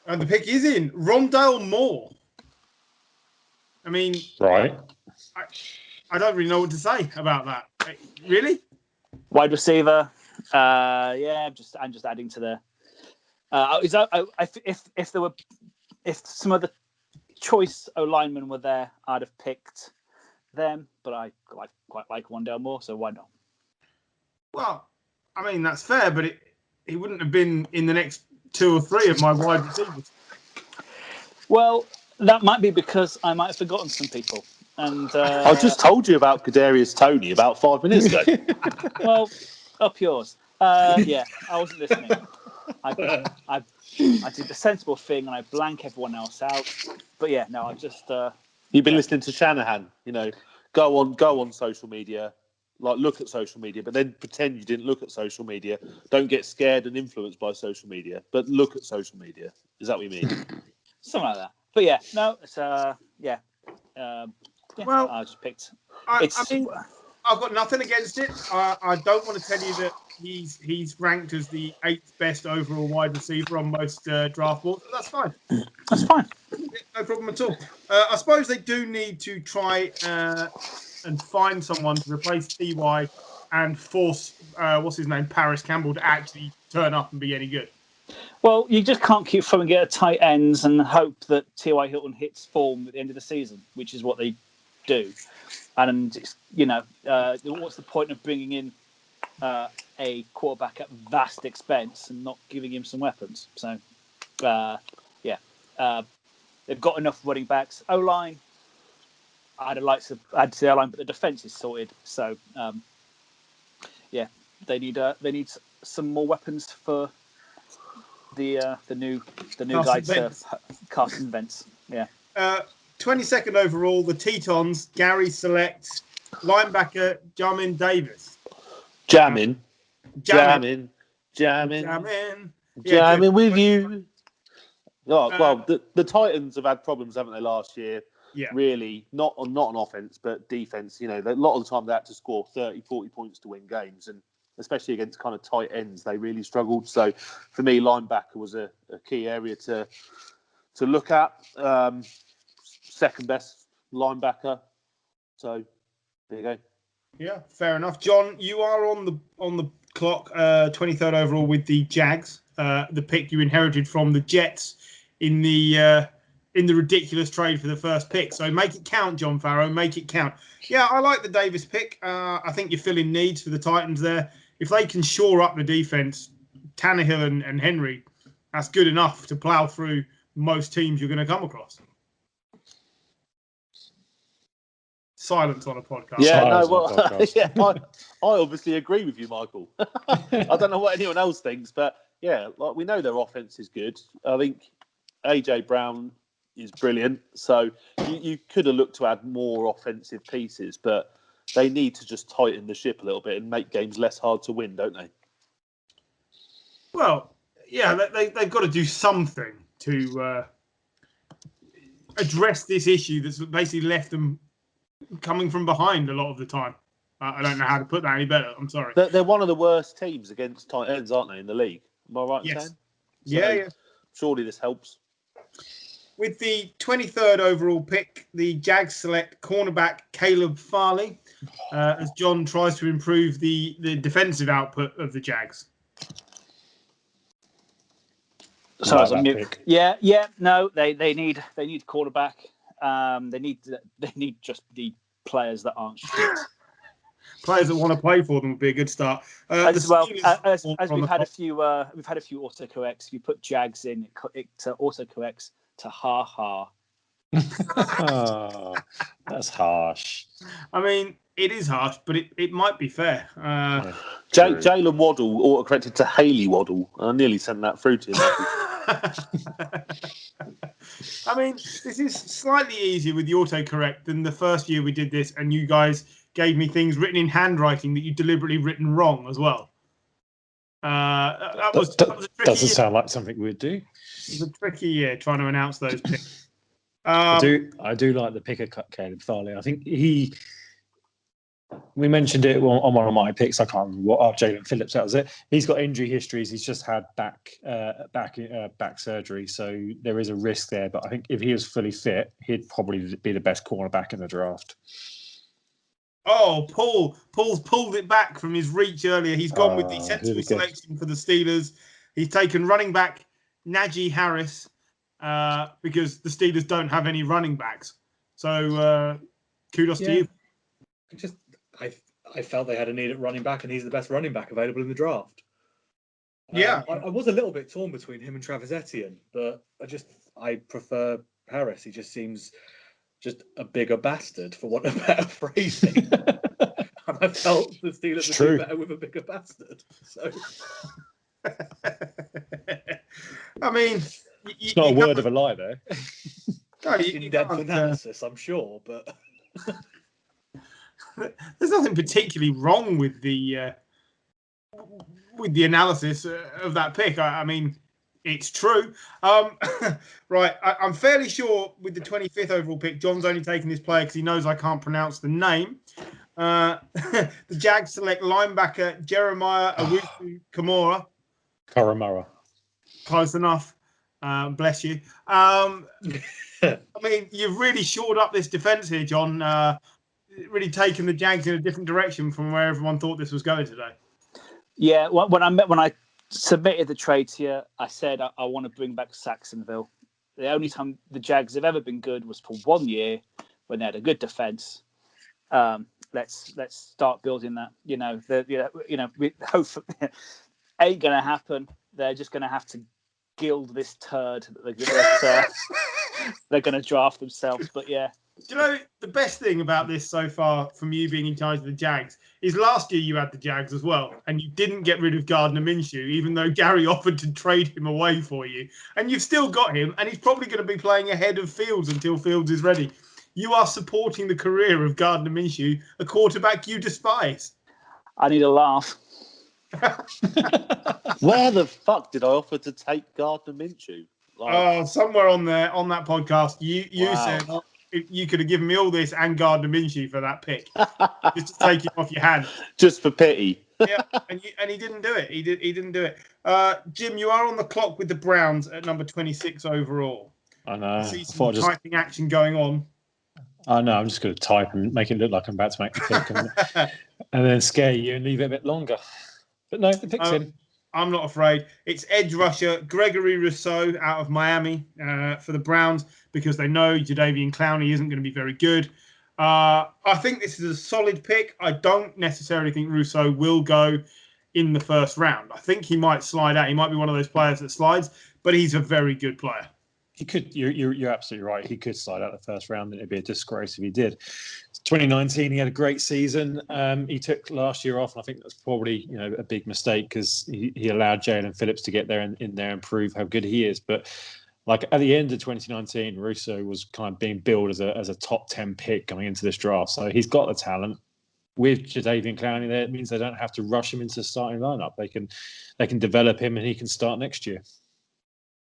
And the pick is in. Rondale Moore. I mean, Right. I don't really know what to say about that. Really? Wide receiver. I'm just adding to the. If some of the choice O linemen were there, I'd have picked them. But I quite like Rondale Moore, so why not? Well, I mean that's fair, but he wouldn't have been in the next 2 or 3 of my wide receivers. Well, that might be because I might have forgotten some people. And I just told you about Kadarius Toney about 5 minutes ago. well, up yours. I wasn't listening. I did the sensible thing and I blank everyone else out. But yeah, no, I just. You've been listening to Shanahan. Go on social media, look at social media, but then pretend you didn't look at social media. Don't get scared and influenced by social media, but look at social media. Is that what you mean? Something like that. But yeah, no, it's Well, I just picked. I mean, I've got nothing against it. I don't want to tell you that he's ranked as the 8th best overall wide receiver on most draft boards. But that's fine. That's fine. No problem at all. I suppose they do need to try and find someone to replace Ty and force Paris Campbell to actually turn up and be any good. Well, you just can't keep throwing it at tight ends and hope that T.Y. Hilton hits form at the end of the season, which is what they do. And what's the point of bringing in a quarterback at vast expense and not giving him some weapons? So, they've got enough running backs. O-line, I'd like to add to the O-line, but the defense is sorted. So, they need some more weapons for the new guy to Carson Wentz. Yeah. 22nd overall, the Tetons. Gary selects linebacker Jamin Davis. Jamming Yeah, with you. Oh, the Titans have had problems, haven't they, last year? Yeah. Really, not on offense, but defense. A lot of the time they had to score 30, 40 points to win games. And especially against kind of tight ends, they really struggled. So for me, linebacker was a key area to look at. Second best linebacker. So there you go. Yeah, fair enough. John, you are on the clock, 23rd overall with the Jags, the pick you inherited from the Jets in the ridiculous trade for the first pick. So make it count, John Farrow. Make it count. Yeah, I like the Davis pick. I think you're filling needs for the Titans there. If they can shore up the defense, Tannehill and Henry, that's good enough to plow through most teams you're going to come across. Silence on a podcast. Yeah, Podcast. I obviously agree with you, Michael. I don't know what anyone else thinks, but yeah, we know their offense is good. I think AJ Brown is brilliant. So you could have looked to add more offensive pieces, but they need to just tighten the ship a little bit and make games less hard to win, don't they? Well, yeah, they've got to do something to address this issue that's basically left them coming from behind a lot of the time. I don't know how to put that any better. I'm sorry. They're one of the worst teams against tight ends, aren't they, in the league? Am I right in Yes. saying? Yeah. Surely this helps. With the 23rd overall pick, the Jags select cornerback Caleb Farley, as John tries to improve the defensive output of the Jags. So Like as a that mute. pick. Yeah. No, they need quarterback. They need just the players that aren't shit. Players that want to play for them would be a good start. As well as on we've the had a top. few autocorrects. If you put Jags in, it autocorrects to ha ha. Oh, that's harsh. I mean, it is harsh, but it might be fair. True. Jalen Waddle autocorrected to Haley Waddle. I nearly sent that through to him. I mean, this is slightly easier with the autocorrect than the first year we did this, and you guys gave me things written in handwriting that you deliberately written wrong as well. That was a tricky Doesn't year. sound like something we'd do. It was a tricky year trying to announce those picks. I do like the picker cut Caleb Farley. I think we mentioned it on one of my picks. I can't remember what. Jalen Phillips, that was it. He's got injury histories. He's just had back surgery, so there is a risk there. But I think if he was fully fit, he'd probably be the best cornerback in the draft. Oh, Paul's pulled it back from his reach earlier. He's gone with the here sensible we go. selection for the Steelers. He's taken running back Najee Harris because the Steelers don't have any running backs. So kudos to you. I felt they had a need at running back, and he's the best running back available in the draft. Yeah. I was a little bit torn between him and Travis Etienne, but I prefer Harris. He just seems just a bigger bastard, for want of better phrasing. And I felt the Steelers would do better with a bigger bastard. So, I mean, it's not a word of a lie there. No, in-depth analysis, I'm sure, but there's nothing particularly wrong with the analysis of that pick. I mean, it's true. Right, I'm fairly sure with the 25th overall pick, John's only taking this player because he knows I can't pronounce the name. The Jags select linebacker Jeremiah Owusu Karamara. Close enough. Bless you. I mean, you've really shored up this defense here, John. Really taken the Jags in a different direction from where everyone thought this was going today. Yeah, when I submitted the trade to you, I said I want to bring back Saxonville. The only time the Jags have ever been good was for 1 year when they had a good defense. Let's start building that. We hopefully ain't gonna happen. They're just gonna have to gild this turd that they're gonna draft themselves. But yeah. Do you know the best thing about this so far from you being in charge of the Jags is last year you had the Jags as well, and you didn't get rid of Gardner Minshew, even though Gary offered to trade him away for you, and you've still got him, and he's probably going to be playing ahead of Fields until Fields is ready. You are supporting the career of Gardner Minshew, a quarterback you despise. I need a laugh. Where the fuck did I offer to take Gardner Minshew? Somewhere on that podcast, you Wow. said you could have given me all this and Gardner Minshew for that pick, just to take him off your hand. Just for pity. Yeah, and he didn't do it. He didn't do it. Jim, you are on the clock with the Browns at number 26 overall. I know. I see some typing action going on. I know. I'm just going to type and make it look like I'm about to make the pick, and then scare you and leave it a bit longer. But no, the pick's in. I'm not afraid. It's edge rusher Gregory Rousseau out of Miami for the Browns because they know Jadeveon Clowney isn't going to be very good. I think this is a solid pick. I don't necessarily think Rousseau will go in the first round. I think he might slide out. He might be one of those players that slides, but he's a very good player. He could. You're absolutely right. He could slide out the first round, and it'd be a disgrace if he did. 2019, he had a great season. He took last year off, and I think that's probably a big mistake because he allowed Jalen Phillips to get there in there and prove how good he is. But like at the end of 2019, Rousseau was kind of being billed as a top 10 pick coming into this draft. So he's got the talent. With Jadeveon Clowney there, it means they don't have to rush him into the starting lineup. They can develop him, and he can start next year.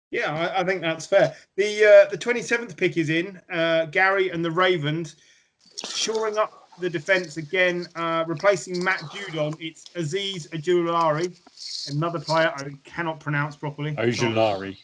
Yeah, I think that's fair. The 27th pick is in. Gary and the Ravens shoring up the defence again, replacing Matt Judon, it's Aziz Ojulari, another player I cannot pronounce properly. Ojulari.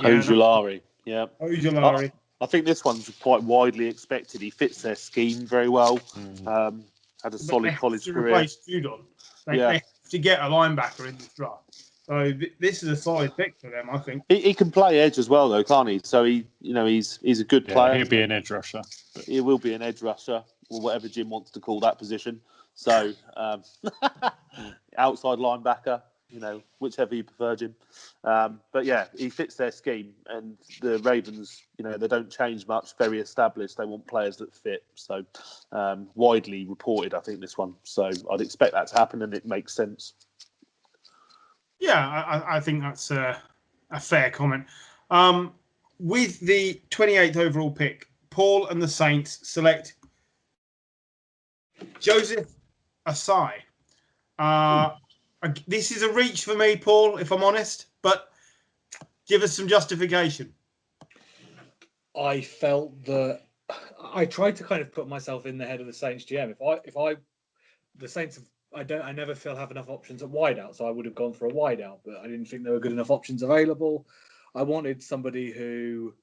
Ojulari, yeah. Ojulari. I think this one's quite widely expected. He fits their scheme very well. Mm. Had a But they solid have college to career. replace Judon. They have to get a linebacker in this draft. So this is a solid pick for them, I think. He can play edge as well, though, can't he? So he's a good player. He'll be an edge rusher. He will be an edge rusher, or whatever Jim wants to call that position. So outside linebacker, whichever you prefer, Jim. But yeah, he fits their scheme, and the Ravens, they don't change much. Very established. They want players that fit. So widely reported, I think, this one. So I'd expect that to happen, and it makes sense. Yeah, I think that's a fair comment. With the 28th overall pick, Paul and the Saints select Joseph Asai. This is a reach for me, Paul, if I'm honest, but give us some justification. I felt that I tried to kind of put myself in the head of the Saints GM. The Saints, I never feel have enough options at wideout, so I would have gone for a wideout, but I didn't think there were good enough options available. I wanted somebody who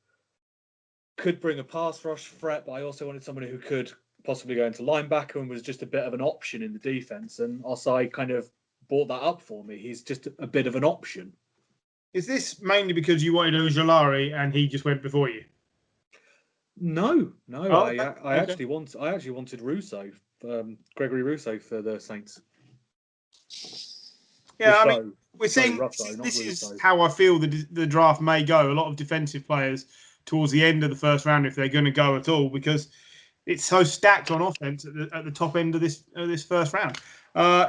could bring a pass rush threat, but I also wanted somebody who could possibly go into linebacker and was just a bit of an option in the defense. And Osai kind of brought that up for me. He's just a bit of an option. Is this mainly because you wanted Ojulari and he just went before you? No. Oh, I actually wanted Russo, Gregory Rousseau for the Saints. Yeah, Russo. I mean, we're seeing Russo, this is Russo. how I feel the draft may go. A lot of defensive players towards the end of the first round, if they're going to go at all, because it's so stacked on offense at the top end of this first round.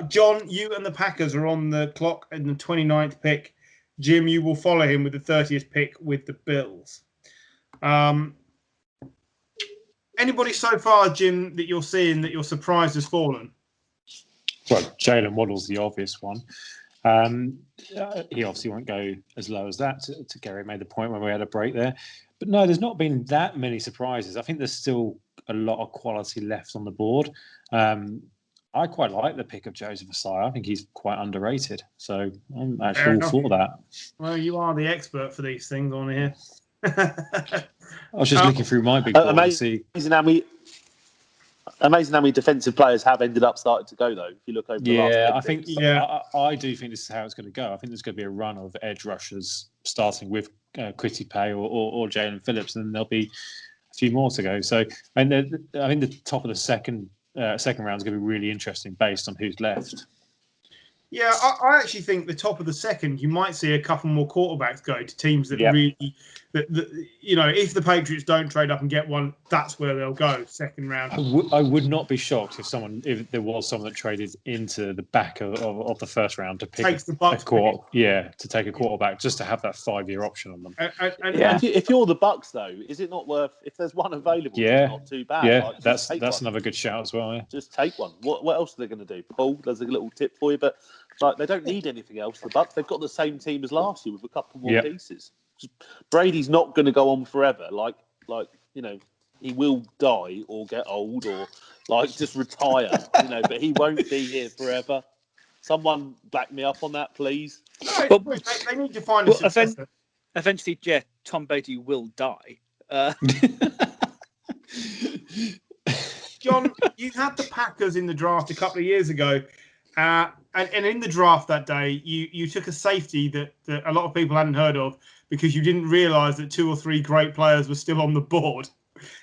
John, you and the Packers are on the clock in the 29th pick. Jim, you will follow him with the 30th pick with the Bills. Anybody so far, Jim, that you're seeing that you're surprised has fallen? Well, Jalen Waddle's the obvious one. He obviously won't go as low as that. To Gary made the point when we had a break there. But no, there's not been that many surprises. I think there's still a lot of quality left on the board. I quite like the pick of Joseph Asai. I think he's quite underrated. So I'm actually all for that. Well, you are the expert for these things on here. I was just looking through my big board to see. Amazing how many defensive players have ended up starting to go, though. If you look over the last 10 picks. I do think this is how it's going to go. I think there's going to be a run of edge rushers starting with Kwity Paye or Jalen Phillips, and there'll be a few more to go. So, I think the top of the second round is going to be really interesting based on who's left. Yeah, I actually think the top of the second, you might see a couple more quarterbacks go to teams that really, if the Patriots don't trade up and get one, that's where they'll go, second round. I would not be shocked if there was someone that traded into the back of the first round to pick to take a quarterback, just to have that 5-year option on them. If you're the Bucks, though, is it not worth? If there's one available, it's not too bad. Yeah, that's another good shout as well. Yeah. Just take one. What else are they going to do? Paul, there's a little tip for you, but they don't need anything else. The Bucks, they've got the same team as last year with a couple more pieces. Brady's not going to go on forever. He will die or get old or just retire. But he won't be here forever. Someone back me up on that, please. No, they need to find a successor. Eventually, Tom Brady will die. John, you had the Packers in the draft a couple of years ago. And in the draft that day, you took a safety that a lot of people hadn't heard of because you didn't realise that 2 or 3 great players were still on the board.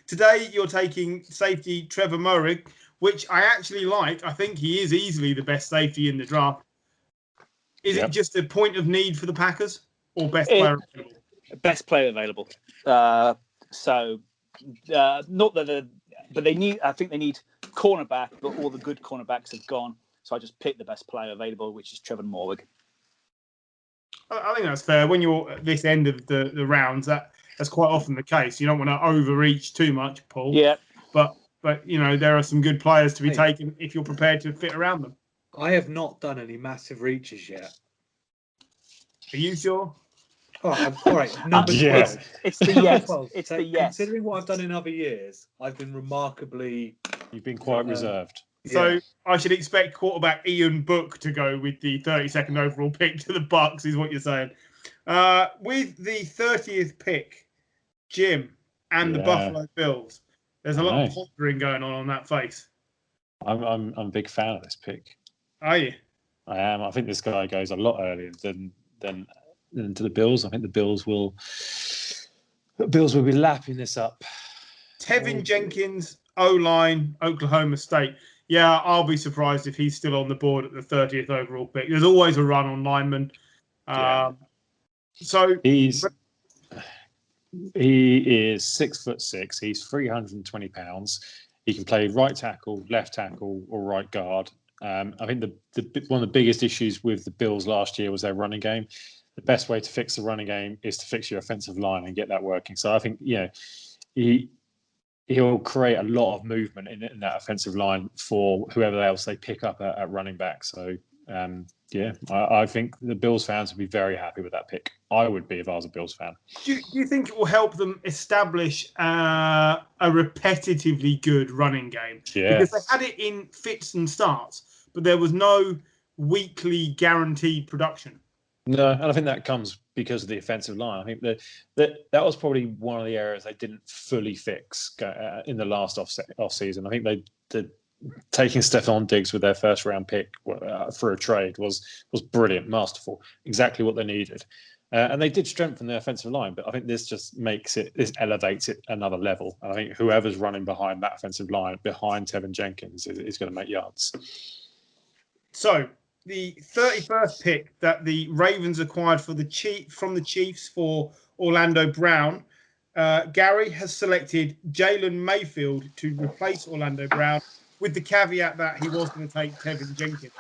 Today, you're taking safety Trevor Moehrig, which I actually like. I think he is easily the best safety in the draft. Is it just a point of need for the Packers or best player available? Best player available. Not that but they need. I think they need cornerback, but all the good cornerbacks have gone. So I just picked the best player available, which is Trevor Moehrig. I think that's fair. When you're at this end of the rounds, that's quite often the case. You don't want to overreach too much, Paul. Yeah. But there are some good players to be taken if you're prepared to fit around them. I have not done any massive reaches yet. Are you sure? All right, number Yeah. 12. It's the yes. Well, It's so the yes. Considering what I've done in other years, I've been remarkably. You've been quite reserved. So Yeah. I should expect quarterback Ian Book to go with the 32nd overall pick to the Bucks, is what you're saying. With the 30th pick, Jim and the Yeah. Buffalo Bills, there's a lot of Nice. pondering going on that face. I'm a big fan of this pick. Are you? I am. I think this guy goes a lot earlier than to the Bills. I think the Bills will be lapping this up. Tevin Jenkins, O-line, Oklahoma State. Yeah, I'll be surprised if he's still on the board at the 30th overall pick. There's always a run on linemen. Yeah. So He is 6'6". He's 320 pounds. He can play right tackle, left tackle, or right guard. I think one of the biggest issues with the Bills last year was their running game. The best way to fix the running game is to fix your offensive line and get that working. So I think he'll create a lot of movement in that offensive line for whoever else they pick up at running back. So I think the Bills fans would be very happy with that pick. I would be if I was a Bills fan. do you think it will help them establish a repetitively good running game? Yeah. Because they had it in fits and starts, but there was no weekly guaranteed production. No, and I think that comes because of the offensive line. I think that was probably one of the areas they didn't fully fix in the last off season. I think they taking Stephon Diggs with their first round pick for a trade was brilliant, masterful, exactly what they needed. And they did strengthen their offensive line, but I think this just elevates it another level. I think whoever's running behind that offensive line, behind Tevin Jenkins, is going to make yards. So the 31st pick that the Ravens acquired from the Chiefs for Orlando Brown, Gary has selected Jalen Mayfield to replace Orlando Brown, with the caveat that he was going to take Tevin Jenkins.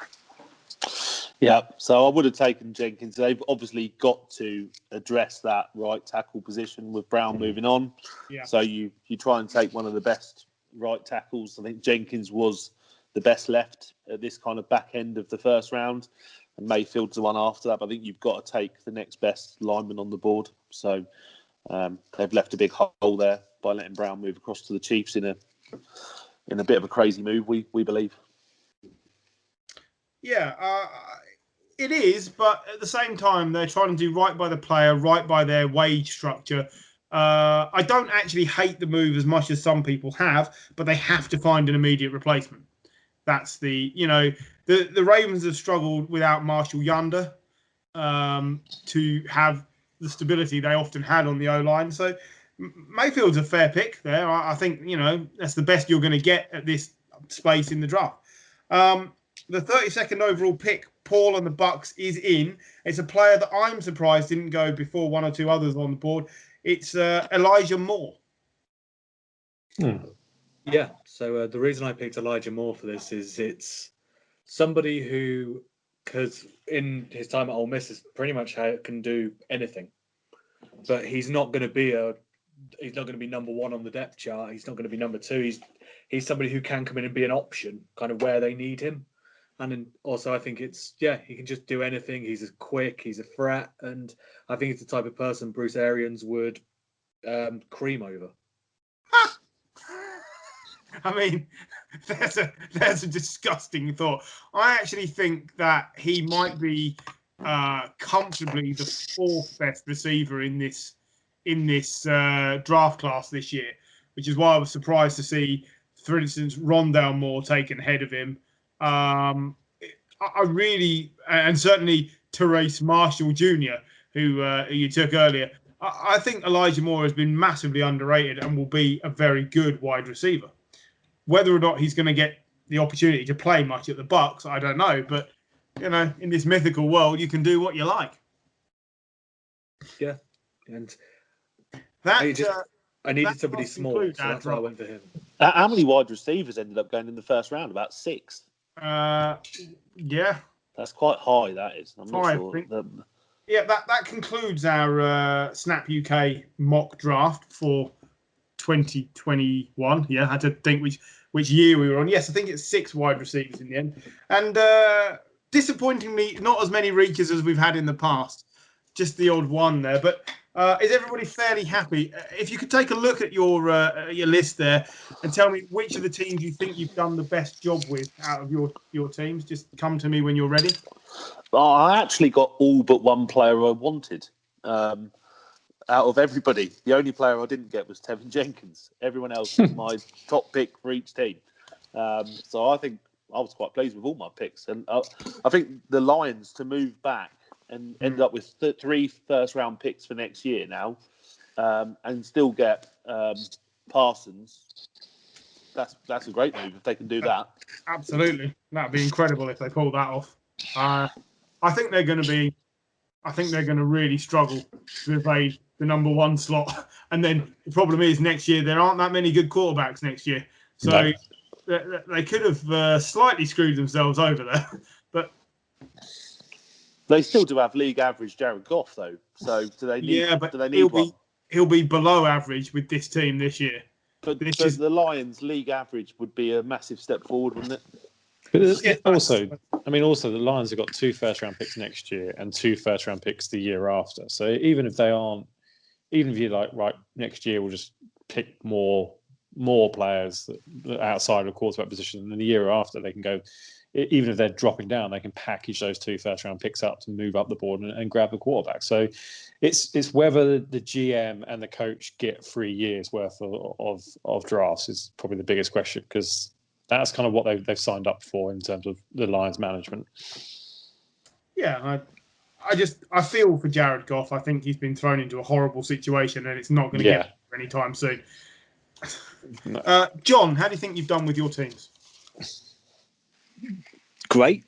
Yeah, so I would have taken Jenkins. They've obviously got to address that right tackle position with Brown moving on. Yeah. So you try and take one of the best right tackles. I think Jenkins was the best left at this kind of back end of the first round, and Mayfield's the one after that. But I think you've got to take the next best lineman on the board. So they've left a big hole there by letting Brown move across to the Chiefs in a bit of a crazy move, we believe. Yeah, it is, but at the same time, they're trying to do right by the player, right by their wage structure. I don't actually hate the move as much as some people have, but they have to find an immediate replacement. That's the Ravens have struggled without Marshall Yonder to have the stability they often had on the O-line. So Mayfield's a fair pick there. I think, that's the best you're going to get at this space in the draft. The 32nd overall pick, Paul and the Bucks, is in. It's a player that I'm surprised didn't go before one or two others on the board. It's Elijah Moore. Yeah, so the reason I picked Elijah Moore for this is it's somebody who, because in his time at Ole Miss, is pretty much can do anything, but he's not going to be number one on the depth chart. He's not going to be number two. He's somebody who can come in and be an option, kind of where they need him. And then also, I think he can just do anything. He's quick, he's a threat, and I think it's the type of person Bruce Arians would cream over. I mean, there's a disgusting thought. I actually think that he might be comfortably the fourth best receiver in this draft class this year, which is why I was surprised to see, for instance, Rondale Moore taken ahead of him. I really, and certainly Terrace Marshall Jr., who you took earlier. I think Elijah Moore has been massively underrated and will be a very good wide receiver. Whether or not he's going to get the opportunity to play much at the Bucks, I don't know. But, in this mythical world, you can do what you like. Yeah. And I needed somebody small, so that's why I went for him. How many wide receivers ended up going in the first round? About 6? Yeah. That's quite high, that is. I'm not sure. Yeah, that concludes our Snap UK mock draft for 2021. Yeah, I had to think which year we were on. Yes, I think it's 6 wide receivers in the end. And disappointingly, not as many reaches as we've had in the past. just the odd one there. But is everybody fairly happy? If you could take a look at your list there and tell me which of the teams you think you've done the best job with out of your teams, just come to me when you're ready. I actually got all but one player I wanted. Out of everybody, the only player I didn't get was Tevin Jenkins. Everyone else was my top pick for each team. So I think I was quite pleased with all my picks. And I think the Lions to move back and end up with 3 first-round picks for next year now, and still get Parsons. That's a great move if they can do that. Absolutely, that'd be incredible if they pull that off. I think they're going to really struggle to evade the number 1 slot. And then the problem is next year there aren't that many good quarterbacks next year, so they could have slightly screwed themselves over there. But they still do have league average Jared Goff though. So do they need? Yeah, but do they need one? He'll be below average with this team this year. But the Lions' league average would be a massive step forward, wouldn't it? But also the Lions have got 2 first-round picks next year and 2 first-round picks the year after. So even if you're like, right, next year we'll just pick more players that outside of quarterback position, and then the year after they can go. Even if they're dropping down, they can package those 2 first-round picks up to move up the board and grab the quarterback. So it's whether the GM and the coach get 3 years worth of drafts is probably the biggest question, because that's kind of what they've signed up for in terms of the Lions management. Yeah, I feel for Jared Goff. I think he's been thrown into a horrible situation, and it's not going to get better anytime soon. No. John, how do you think you've done with your teams? Great.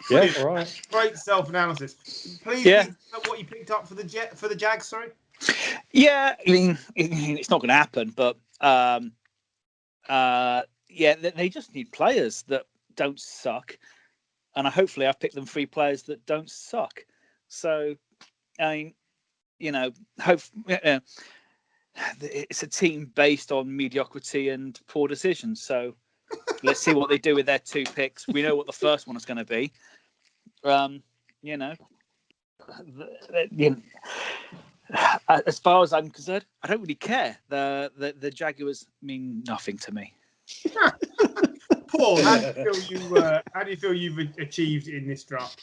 Yeah, all right. Great self-analysis. Please, what you picked up for the Jags. Sorry. Yeah, I mean, it's not going to happen, but they just need players that don't suck, and hopefully I've picked them 3 players that don't suck. So, I mean, it's a team based on mediocrity and poor decisions. So let's see what they do with their 2 picks. We know what the first one is going to be. As far as I'm concerned, I don't really care. The Jaguars mean nothing to me. Paul, how do you feel you've achieved in this draft?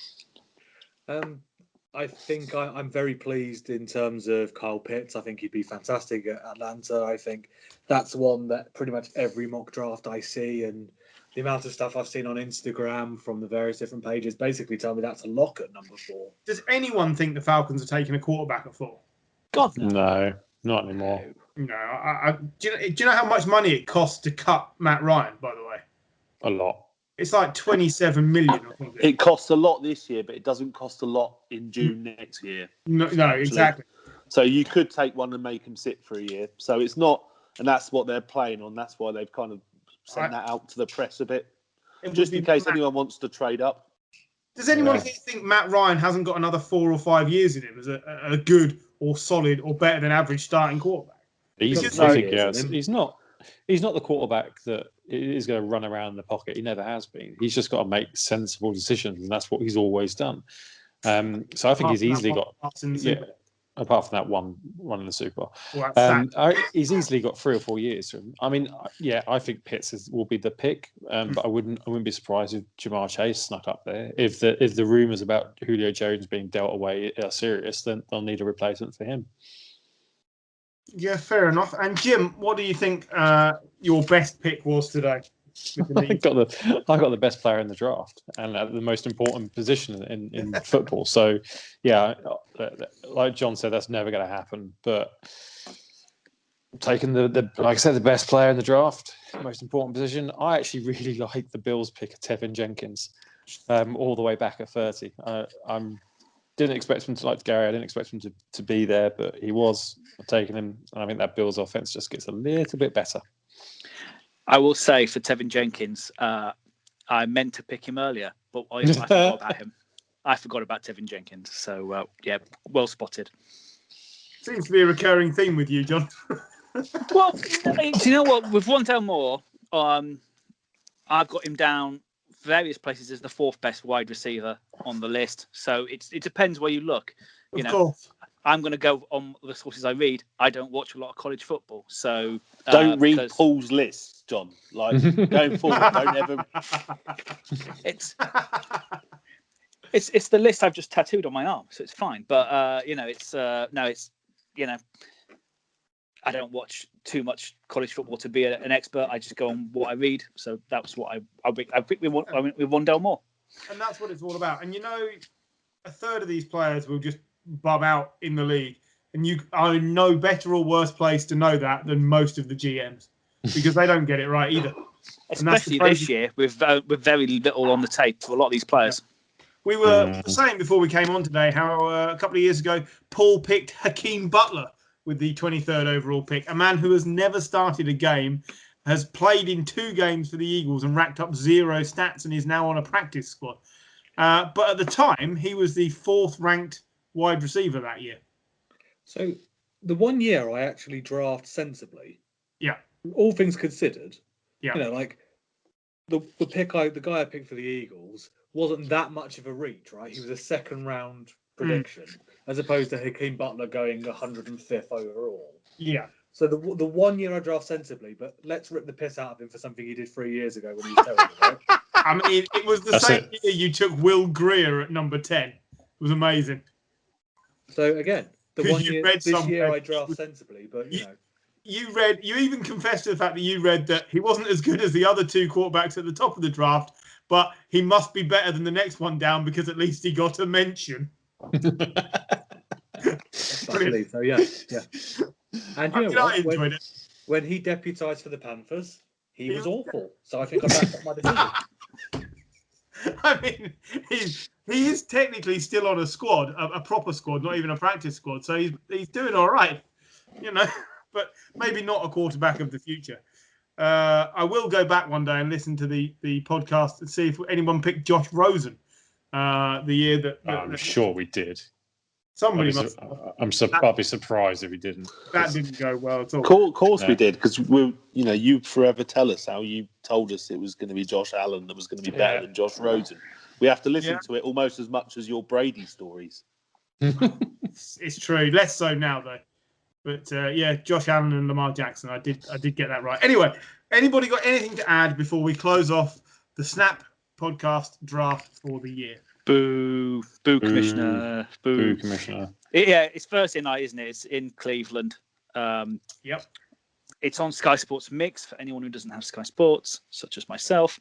I think I'm very pleased in terms of Kyle Pitts. I think he'd be fantastic at Atlanta. I think that's one that pretty much every mock draft I see, and the amount of stuff I've seen on Instagram from the various different pages basically tell me that's a lock at number 4. Does anyone think the Falcons are taking a quarterback at 4? God, no. No, not anymore. No. Do you know how much money it costs to cut Matt Ryan, by the way? A lot. It's like 27 million or something. It costs a lot this year, but it doesn't cost a lot in June next year. No, exactly. So you could take one and make him sit for a year. So it's not, and that's what they're playing on. That's why they've kind of sent that out to the press a bit, just in case anyone wants to trade up. Does anyone here think Matt Ryan hasn't got another 4 or 5 years in him as a good or solid or better than average starting quarterback? He's not the quarterback that is going to run around the pocket. He never has been. He's just got to make sensible decisions, and that's what he's always done. So I think he's easily got, apart from that one in the Super Bowl, he's easily got 3 or 4 years. I mean, I think Pitts will be the pick, but I wouldn't be surprised if Jamar Chase snuck up there. If the rumours about Julio Jones being dealt away are serious, then they'll need a replacement for him. Yeah, fair enough. And Jim, what do you think your best pick was today? I got the best player in the draft and at the most important position in football. So, yeah, like John said, that's never going to happen. But taking the like I said, the best player in the draft, most important position. I actually really like the Bills pick of Tevin Jenkins, all the way back at 30. Didn't expect him to, like Gary, I didn't expect him to be there, but he was. I've taken him, and I think that Bills offense just gets a little bit better. I will say for Tevin Jenkins, I meant to pick him earlier, but I forgot about him. I forgot about Tevin Jenkins. So, well spotted. Seems to be a recurring theme with you, John. Well, do you know what? With Rondale Moore, I've got him down various places as the fourth best wide receiver on the list. So it depends where you look. Of course. I'm going to go on the sources I read. I don't watch a lot of college football, so Don't read because Paul's list, John. Like going forward, don't ever. it's the list I've just tattooed on my arm, so it's fine. But it's I don't watch too much college football to be an expert. I just go on what I read. So that's what I picked with Wandale Moore. And that's what it's all about. And a third of these players will just bum out in the league. And you are in no better or worse place to know that than most of the GMs because they don't get it right either. Especially this year with very little on the tape for a lot of these players. We were saying before we came on today how a couple of years ago, Paul picked Hakeem Butler with the 23rd overall pick, a man who has never started a game, has played in 2 games for the Eagles and racked up 0 stats and is now on a practice squad. But at the time, he was the 4th ranked wide receiver that year. So the 1 year I actually draft sensibly. Yeah. All things considered. Yeah. Like the guy I picked for the Eagles wasn't that much of a reach, right? He was a 2nd round prediction, as opposed to Hakeem Butler going 105th overall. Yeah. So the 1 year I draft sensibly, but let's rip the piss out of him for something he did 3 years ago when he was terrible, right? I mean, it was the same year you took Will Greer at number 10. It was amazing. So again, the 1 year this year I draft with, sensibly, but you even confessed to the fact that you read that he wasn't as good as the other 2 quarterbacks at the top of the draft, but he must be better than the next one down because at least he got a mention. I believe so, yeah. And you know what? When he deputised for the Panthers, he was awful. So I think I backed up my decision. I mean, he is technically still on a squad, a proper squad, not even a practice squad. So he's doing all right, but maybe not a quarterback of the future. I will go back one day and listen to the podcast and see if anyone picked Josh Rosen the year that. I'm sure we did. Somebody must. I'd be surprised if he didn't. That didn't go well at all. Of course we did, because you forever tell us how you told us it was going to be Josh Allen that was going to be better than Josh Rosen. We have to listen to it almost as much as your Brady stories. It's true. Less so now, though. But Josh Allen and Lamar Jackson. I did get that right. Anyway, anybody got anything to add before we close off the Snap podcast draft for the year? Boo, Commissioner. Boo, Commissioner. It's Thursday night, isn't it? It's in Cleveland. Yep. It's on Sky Sports Mix for anyone who doesn't have Sky Sports, such as myself,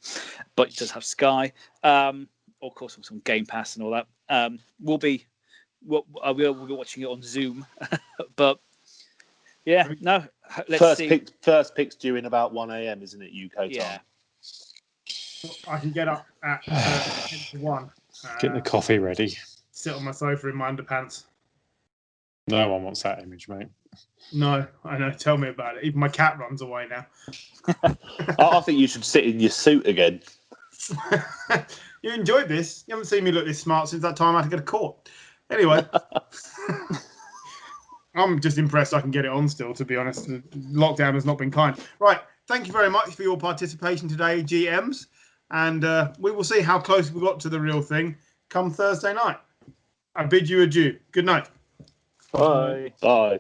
but it does have Sky. Of course, some Game Pass and all that. We'll be watching it on Zoom, but let's see. First pick's due in about 1 a.m., isn't it, UK time? I can get up at 1. Get the coffee ready. Sit on my sofa in my underpants. No one wants that image, mate. No, I know. Tell me about it. Even my cat runs away now. I think you should sit in your suit again. You enjoyed this. You haven't seen me look this smart since that time I had to go to court. Anyway. I'm just impressed I can get it on still, to be honest. Lockdown has not been kind. Right. Thank you very much for your participation today, GMs. And we will see how close we got to the real thing come Thursday night. I bid you adieu. Good night. Bye. Bye.